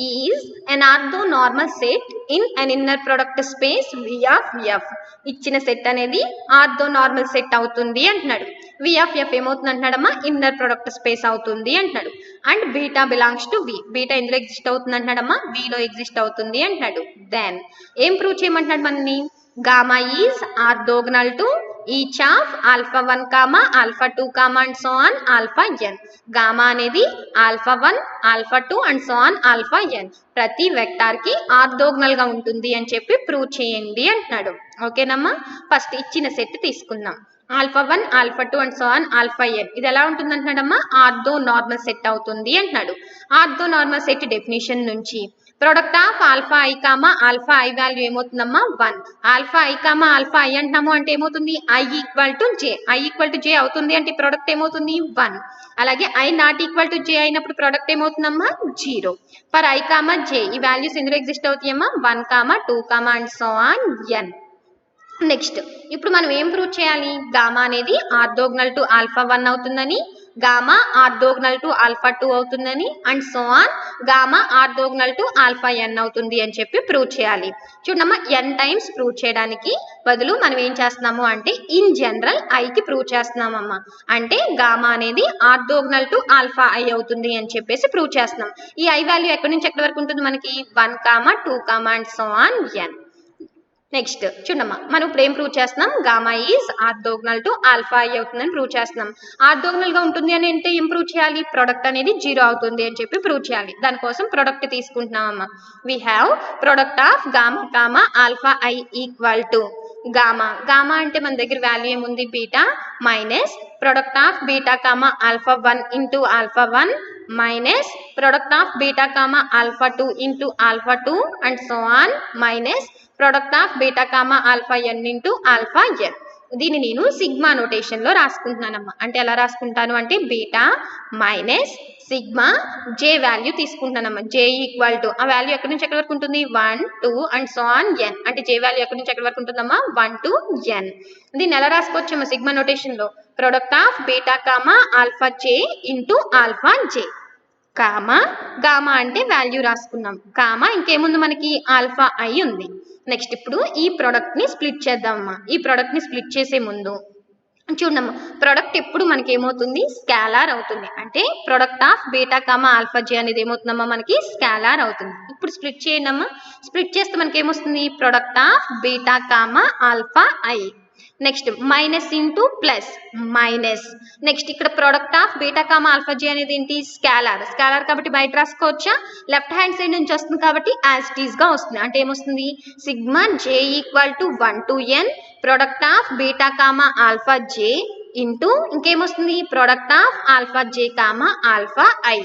is an orthonormal set in an inner product space V of f. ఇచ్చిన set అనేది orthonormal set అవుతుంది అంటున్నాడు. V of f ఏమవుతుంది అంటున్నాడమ్మా, inner product space అవుతుంది అంటున్నాడు. And beta belongs to V, beta ఎందులో exist అవుతుంది అంటున్నాడమ్మా, V లో ఎగ్జిస్ట్ అవుతుంది అంటున్నాడు. దెన్ ఏం ప్రూవ్ చేయమంటున్నాడు మనని, gamma is orthogonal to each of alpha 1 comma alpha 2 comma and so on alpha n. Gamma అనేది alpha 1 alpha 2 and so on alpha n ప్రతి వెక్టార్ కి ఆర్థోగనల్ గా ఉంటుంది అని చెప్పి ప్రూవ్ చేయండి అంటున్నాడు. ఓకేనమ్మా, ఫస్ట్ ఇచ్చిన సెట్ తీసుకుందాం. Alpha 1 alpha 2 and so on alpha n ఇది ఎలా ఉంటుంది అంటున్నాడమ్మా, ఆర్థో నార్మల్ సెట్ అవుతుంది అంటున్నాడు. ఆర్థో నార్మల్ సెట్ డెఫినేషన్ నుంచి product of alpha i comma alpha i value ఏమవుతుందమ్మా 1. Alpha i comma alpha i అంటున్నాము అంటే ఏమవుతుంది i equal to j, i equal to j అవుతుంది అంటే ప్రొడక్ట్ ఏమవుతుంది 1. అలాగే i not equal to j అయినప్పుడు ప్రొడక్ట్ ఏమవుతుందమ్మా 0. ఫర్ i కామా j ఈ వాల్యూస్ ఎందులో ఎగ్జిస్ట్ అవుతాయమ్మా 1, 2 and so on n. Next ఇప్పుడు మనం ఏం ప్రూవ్ చేయాలి, గామా అనేది ఆర్థోగనల్ టు ఆల్ఫా 1 అవుతుందని, గామా ఆర్థోగనల్ టు ఆల్ఫా 2 అవుతుందని and so on gamma orthogonal to alpha n అవుతుంది అని చెప్పి ప్రూవ్ చేయాలి. చూడమ్మా n టైమ్స్ ప్రూవ్ చేయడానికి బదులు మనం ఏం చేస్తున్నాము అంటే ఇన్ జనరల్ i కి ప్రూవ్ చేస్తున్నామమ్మా. అంటే గామా అనేది ఆర్థోగనల్ టు ఆల్ఫా i అవుతుంది అని చెప్పేసి ప్రూవ్ చేస్తున్నాం. ఈ i వాల్యూ ఎక్కడి నుంచి ఎక్కడి వరకు ఉంటుంది మనకి 1, 2 and so on n. Next చూడమ్మా, మనం ఇప్పుడు ఏం ప్రూవ్ చేస్తున్నాం, gamma is orthogonal to alpha I అవుతుందని ప్రూవ్ చేస్తున్నాం. ఆర్థోగనల్ గా ఉంటుంది అని అంటే ఏం ప్రూవ్ చేయాలి, ప్రొడక్ట్ అనేది 0 అవుతుంది అని చెప్పి ప్రూవ్ చేయాలి. దానికోసం ప్రొడక్ట్ తీసుకుంటున్నాం అమ్మా. We have product of gamma comma alpha i equal to gamma. Gamma అంటే మన దగ్గర వాల్యూ ఏముంది, beta minus product of beta comma alpha 1 into alpha 1 minus product of beta comma alpha 2 into alpha 2 and so on minus product of beta comma alpha n into alpha n. దీన్ని నేను sigma notation లో రాసుకుంటున్నానమ్మా. అంటే ఎలా రాసుకుంటాను అంటే beta minus sigma j value తీసుకుంటానమ్మా. J equal to ఆ value ఎక్కడి నుంచి ఎక్కడి వరకు ఉంటుంది, 1 2 అండ్ సో ఆన్ ఎన్. అంటే జే వాల్యూ ఎక్కడి నుంచి ఎక్కడి వరకు ఉంటుందమ్మా, 1 to n. దీన్ని ఎలా రాసుకోవచ్చమ్మా సిగ్మా నోటేషన్ లో, product of beta comma alpha j into alpha j comma gamma అంటే వాల్యూ రాసుకున్నాం, కామా ఇంకేముంది మనకి ఆల్ఫా ఐ ఉంది. నెక్స్ట్ ఇప్పుడు ఈ ప్రొడక్ట్ ని స్ప్లిట్ చేద్దామమ్మా. ఈ ప్రొడక్ట్ ని స్ప్లిట్ చేసే ముందు చూడమ్మా, ప్రొడక్ట్ ఎప్పుడు మనకి ఏమవుతుంది, స్కాలార్ అవుతుంది. అంటే product of beta comma alpha j అనేది ఏమవుతుందమ్మా, మనకి స్కాలార్ అవుతుంది. ఇప్పుడు స్ప్లిట్ చేయండి అమ్మా. స్ప్లిట్ చేస్తే మనకి ఏమొస్తుంది, product of beta comma alpha i. Next minus into plus minus. Next ఇక్కడ product of beta comma alpha j అనేది ఏంటి, స్కాలార్. స్కాలార్ కాబట్టి బయట రాసుకోవచ్చా, లెఫ్ట్ హ్యాండ్ సైడ్ నుంచి వస్తుంది కాబట్టి యాజ్ ఇట్ ఈస్ గా వస్తుంది. అంటే ఏమొస్తుంది, sigma j equal to 1 to n product of beta comma alpha j into ఇంకేమొస్తుంది, product of alpha j comma alpha i.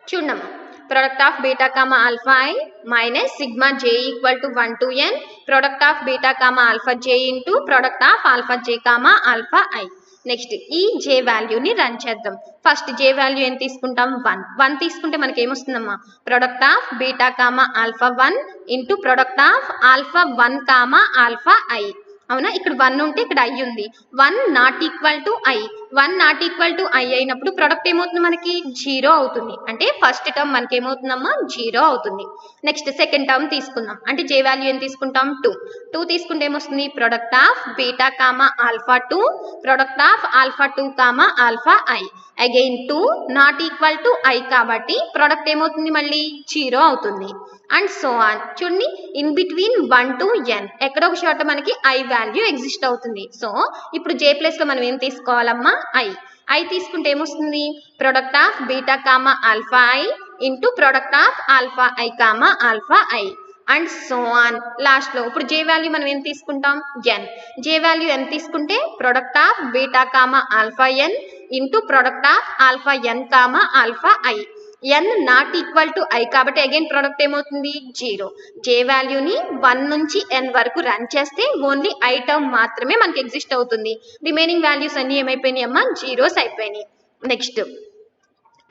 చూడమ్మా, product of beta comma alpha i minus sigma j equal to 1 to n product of beta comma alpha j into product of alpha j comma alpha i. Next ఈ j వాల్యూని run చేద్దాం. First జే value ఏం తీసుకుంటాం, 1 తీసుకుంటే మనకి ఏమొస్తుందమ్మా, product of beta comma alpha 1 into product of alpha 1 comma alpha i. అవునా, ఇక్కడ 1 ఉంటే ఇక్కడ ఐ ఉంది. 1 not equal to i. 1 not equal to i అయినప్పుడు ప్రొడక్ట్ ఏమవుతుంది, మనకి 0 అవుతుంది. అంటే ఫస్ట్ టర్మ్ మనకి ఏమవుతుందమ్మా, 0 అవుతుంది. నెక్స్ట్ సెకండ్ టర్మ్ తీసుకుందాం. అంటే జే వాల్యూ ఏం తీసుకుంటాం, 2 తీసుకుంటే ఏమొస్తుంది, product of beta comma alpha 2 product of alpha 2 comma alpha I. Again 2 not equal to i కాబట్టి ప్రొడక్ట్ ఏమవుతుంది, మళ్ళీ 0 అవుతుంది. And so on. చూడండి, ఇన్ బిట్వీన్ 1 to n ఎక్కడో ఒక చోట మనకి ఐ వాల్యూ ఎగ్జిస్ట్ అవుతుంది. సో ఇప్పుడు జే ప్లేస్ లో మనం ఏం తీసుకోవాలమ్మా, ఐ తీసుకుంటే ఏమొస్తుంది, product of beta comma alpha I into product of alpha i comma alpha I and so on. Last లో ఇప్పుడు జే వాల్యూ మనం ఏం తీసుకుంటాం, n. జే వాల్యూ n తీసుకుంటే product of beta comma alpha n into product of alpha n comma alpha I. n not equal to i కాబట్టి again product ఏమవుతుంది, 0. జే వాల్యూని 1 నుంచి n వరకు రన్ చేస్తే ఓన్లీ ఐ టర్మ్ మాత్రమే మనకి ఎగ్జిస్ట్ అవుతుంది. రిమైనింగ్ వాల్యూస్ అన్ని ఏమైపోయినాయి అమ్మా, జీరోస్ అయిపోయినాయి. నెక్స్ట్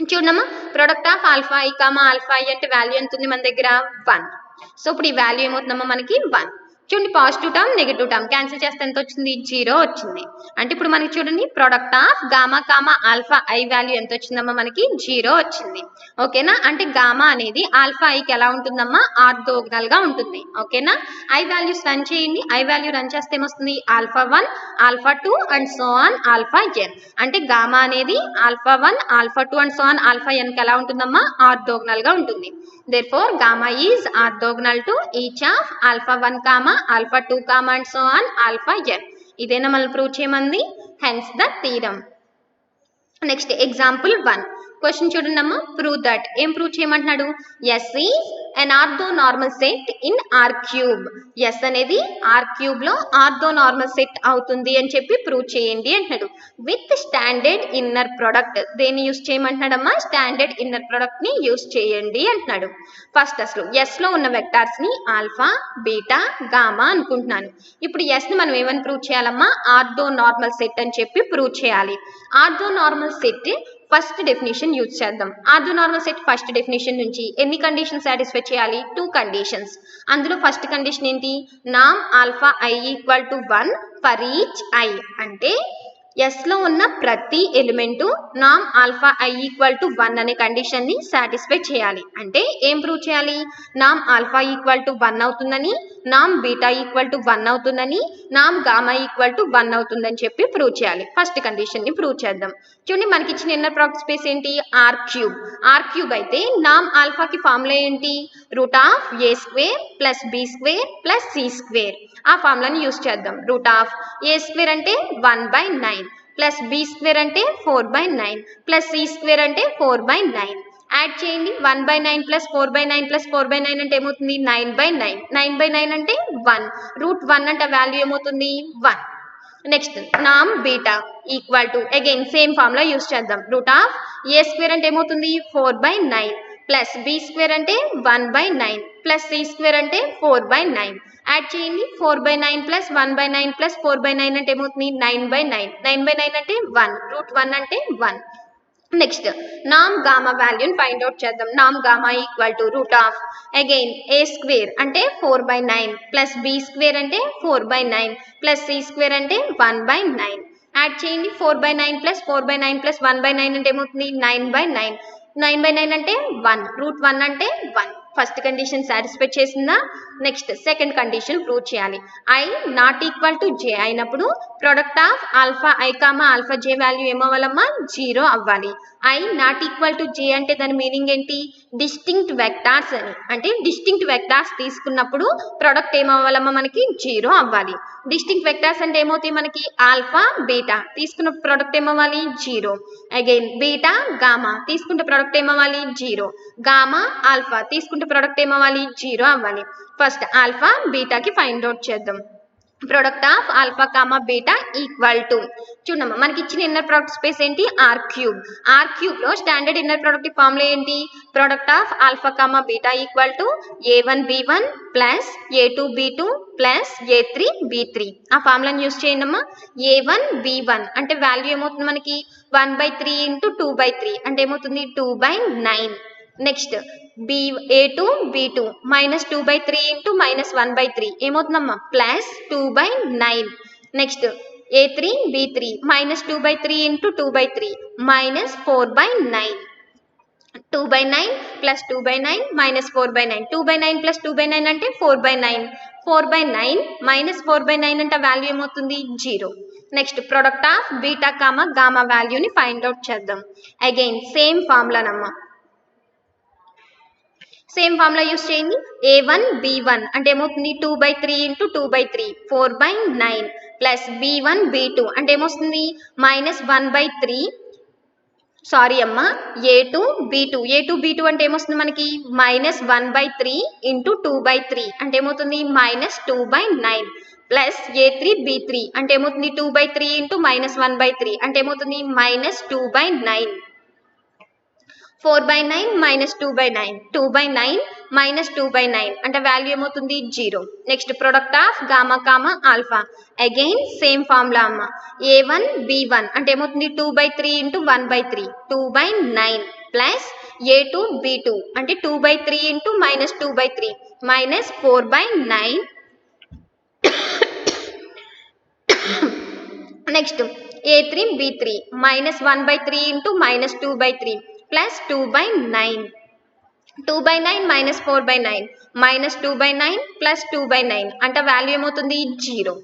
చూడమ్మా, product of alpha i comma alpha I అంటే వాల్యూ ఎంత ఉంది మన దగ్గర, 1. సో ఇప్పుడు ఈ వాల్యూ ఏమవుతుందమ్మా, మనకి 1. చూడండి, positive term negative term cancel చేస్తే ఎంత వచ్చింది, 0 వచ్చింది. అంటే ఇప్పుడు మనకి చూడండి, product of gamma comma alpha i value ఎంత వచ్చిందమ్మా, మనకి 0 వచ్చింది. ఓకేనా, అంటే గామా అనేది ఆల్ఫా ఐకి ఎలా ఉంటుందమ్మా, ఆర్థోగనల్ గా ఉంటుంది. ఓకేనా, ఐ వాల్యూస్ రన్ చేయండి. ఐ వాల్యూ రన్ చేస్తే ఏమొస్తుంది, alpha 1 alpha 2 and so on alpha n. అంటే గామా అనేది alpha 1 alpha 2 and so on alpha n కి ఎలా ఉంటుందమ్మా, ఆర్థోగనల్ గా ఉంటుంది. Therefore, gamma is orthogonal to each of alpha 1 comma alpha 2 comma and so on alpha n. ఇదేనా మనం prove చేయమంది, hence the theorem. Next example 1 question చూడండి అమ్మా, ప్రూవ్ దట్. ఏం ప్రూవ్ చేయమంటున్నాడు, S is an orthonormal set in R cube. S అనేది R cube లో orthonormal set అవుతుంది అని చెప్పి ప్రూవ్ చేయండి అంటున్నాడు. With standard inner product. దేన్ని యూస్ చేయమంటున్నాడమ్మా, స్టాండర్డ్ ఇన్నర్ ప్రొడక్ట్ ని యూస్ చేయండి అంటున్నాడు. ఫస్ట్ అసలు S లో ఉన్న వెక్టార్స్ ని ఆల్ఫా బీటా గామా అనుకుంటున్నాను. ఇప్పుడు S ని మనం ఏమని ప్రూవ్ చేయాలమ్మా, ఆర్థోనార్మల్ సెట్ అని చెప్పి ప్రూవ్ చేయాలి. Orthonormal set first definition use చేద్దాం. ఆర్థోనార్మల్ సెట్ ఫస్ట్ డెఫినేషన్ నుంచి ఎన్ని కండిషన్ సాటిస్ఫై చేయాలి, 2 కండిషన్స్. అందులో ఫస్ట్ కండిషన్ ఏంటి, నామ్ alpha i equal to 1 for each i. అంటే ఎస్ లో ఉన్న ప్రతి ఎలిమెంటు నామ్ ఆల్ఫా ఐ ఈక్వల్ టు 1 అనే కండిషన్ ని సాటిస్ఫై చేయాలి. అంటే ఏం ప్రూవ్ చేయాలి? నామ్ ఆల్ఫా ఈక్వల్ టు 1 అవుతుందని, నామ్ బీటా ఈక్వల్ టు 1 అవుతుందని, నామ్ గామా ఈక్వల్ టు 1 అవుతుందని చెప్పి ప్రూవ్ చేయాలి. ఫస్ట్ కండిషన్ ని ప్రూవ్ చేద్దాం. చూడండి, మనకి ఇచ్చిన ఇన్నర్ ప్రోడక్ట్ స్పేస్ ఏంటి? ఆర్ క్యూబ్ అయితే నామ్ ఆల్ఫాకి ఫార్ములా ఏంటి? Root of a square plus b square plus c square. ఆ ఫార్ములాని యూస్ చేద్దాం. రూట్ ఆఫ్ ఏ స్క్వేర్ అంటే 1/9 ప్లస్ బి స్క్వేర్ అంటే 4/9 ప్లస్ సి స్క్వేర్ అంటే 4/9. యాడ్ చేయండి. 1/9 ప్లస్ 4/9 ప్లస్ 4/9 అంటే ఏమవుతుంది? 9/9. 9/9 అంటే 1. రూట్ 1 అంటే వాల్యూ ఏమవుతుంది? 1. నెక్స్ట్ నామ్ beta equal to again same formula use చేద్దాం. రూట్ ఆఫ్ ఏ స్క్వేర్ అంటే ఏమవుతుంది? 4/9 ప్లస్ బి స్క్వేర్ అంటే 1/9 ప్లస్ సి స్క్వేర్ అంటే 4/9. యాడ్ చేయండి. 4/9 ప్లస్ 1/9 ప్లస్ 4/9 అంటే ఏమవుతుంది? 9/9. 9/9 అంటే 1. రూట్ 1 అంటే 1. నెక్స్ట్ నామ్ గామా వాల్యూని ఫైండ్ అవుట్ చేద్దాం. నామ్ gamma equal to root of again a square అంటే 4/9 ప్లస్ బి స్క్వేర్ అంటే 4/9 ప్లస్ సి స్క్వేర్ అంటే 1/9. యాడ్ చేయండి. 4/9 ప్లస్ 4/9 ప్లస్ 1/9 అంటే ఏమవుతుంది? 9/9. 9/9 అంటే 1. రూట్ 1 అంటే 1. ఫస్ట్ కండిషన్ సాటిస్ఫై చేసిందా? నెక్స్ట్ సెకండ్ కండిషన్ ప్రూవ్ చేయాలి. ఐ నాట్ ఈక్వల్ టు జే అయినప్పుడు product of alpha i comma alpha J value ఏమవ్వాలమ్మా? 0 అవ్వాలి. I not equal to j అంటే దాని మీనింగ్ ఏంటి? డిస్టింక్ట్ వెక్టార్స్ అని. అంటే డిస్టింక్ట్ వెక్టార్స్ తీసుకున్నప్పుడు ప్రొడక్ట్ ఏమవ్వాలమ్మా? మనకి 0 అవ్వాలి. డిస్టింక్ట్ వెక్టార్స్ అంటే ఏమవుతాయి మనకి? ఆల్ఫా బీటా తీసుకున్న ప్రొడక్ట్ ఏమవ్వాలి? 0. అగైన్ బీటా గామా తీసుకుంటే ప్రొడక్ట్ ఏమవ్వాలి? 0. గామా ఆల్ఫా తీసుకుంటే ప్రొడక్ట్ ఏమవ్వాలి? 0 అవ్వాలి. ఫస్ట్ ఆల్ఫా బీటాకి ఫైండ్ అవుట్ చేద్దాం. Product of alpha comma beta equal to చూడమ్మా, మనకి ఇచ్చిన ఇన్నర్ ప్రోడక్ట్ స్పేస్ ఏంటి? ఆర్ క్యూబ్ లో స్టాండర్డ్ ఇన్నర్ ప్రోడక్ట్ ఫార్ములా ఏంటి? Product of alpha comma beta equal to a1b1 plus a2b2 plus a3b3. ఆ ఫార్ములాని use చేయండి అమ్మా. a1b1 అంటే వాల్యూ ఏమవుతుంది మనకి? 1/3 ఇంటూ 2/3 అంటే ఏమవుతుంది? 2/9. నెక్స్ట్ a2 b2 minus 2/3 into minus 1/3 ఏమవుతుందమ్మా? Plus 2/9. Next a3 b3 minus 2/3 into 2/3 minus 4/9. 2/9 plus 2/9 minus 4/9. 2/9 plus 2/9 అంటే 4/9. 4/9 మైనస్ 4/9 అంటే వాల్యూ ఏమవుతుంది? 0. Next product of beta comma gamma వాల్యూని ఫైండ్ అవుట్ చేద్దాం. అగైన్ సేమ్ ఫార్ములానమ్మా. సేమ్ ఫార్ములా యూస్ చేయండి. a1b1 అంటే ఏమవుతుంది? 2/3 ఇంటూ 2/3 4/9 ప్లస్ b1 b2 అంటే ఏమొస్తుంది? మైనస్ 1/3. సారీ అమ్మా, a2 b2 అంటే ఏమొస్తుంది మనకి? మైనస్ 1/3 ఇంటూ 2/3 అంటే ఏమవుతుంది? మైనస్ 2/9 ప్లస్ a3 b3 అంటే ఏమవుతుంది? 2/3 ఇంటూ మైనస్ 1/3 అంటే ఏమవుతుంది? మైనస్ 2/9. 4/9 మైనస్ 2/9. 2/9 మైనస్ 2/9 అంటే వాల్యూ ఏమవుతుంది? 0. Next product of gamma comma alpha again same formula అమ్మ. a1b1 అంటే ఏమవుతుంది? 2/3 ఇంటూ 1/3 2/9 ప్లస్ a2 b2 అంటే 2/3 into minus 2/3 minus 4/9. Next a3 b3 minus 1/3 into minus 2/3 plus 2/9. 2/9 minus 4/9 minus 2/9 plus 2/9 అంటే value ఏమవుతుంది? 0.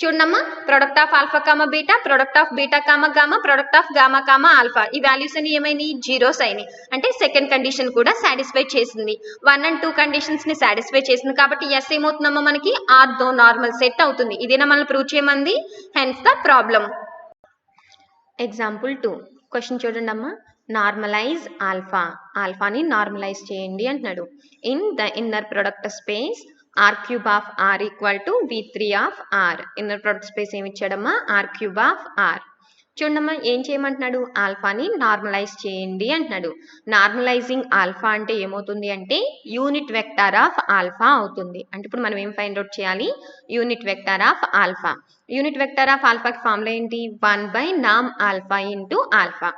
చూడమ్మా, product of alpha comma beta, product of beta comma gamma, product of gamma comma alpha ఈ values అని ఏమైంది? Zeros అయినాయి. అంటే second condition కూడా satisfy చేసింది. 1 and 2 కండిషన్స్ ని సాటిస్ఫై చేసింది కాబట్టి ఎస్ ఏమవుతుందమ్మా మనకి? ఆర్థో నార్మల్ సెట్ అవుతుంది. ఇదేనా మనల్ని ప్రూవ్ చేయమంది? Hence the problem. Example 2 question చూడండి అమ్మా. నార్మలైజ్ ఆల్ఫాని నార్మలైజ్ చేయండి అంటున్నాడు. In the inner product space r³ of r equal to v3 of r. Inner product space ఏమి ఇచ్చాడమ్మా? r³ of r. చూడమ్మా, ఏం చేయమంటున్నాడు? ఆల్ఫాని నార్మలైజ్ చేయండి అంటున్నాడు. నార్మలైజింగ్ ఆల్ఫా అంటే ఏమవుతుంది అంటే యూనిట్ వెక్టార్ ఆఫ్ ఆల్ఫా అవుతుంది. అంటే ఇప్పుడు మనం ఏం ఫైండ్ అవుట్ చేయాలి? Unit vector of alpha. Unit vector of ఆల్ఫాకి ఫార్ములా ఏంటి? 1/నామ్ ఆల్ఫా ఇంటూ ఆల్ఫా.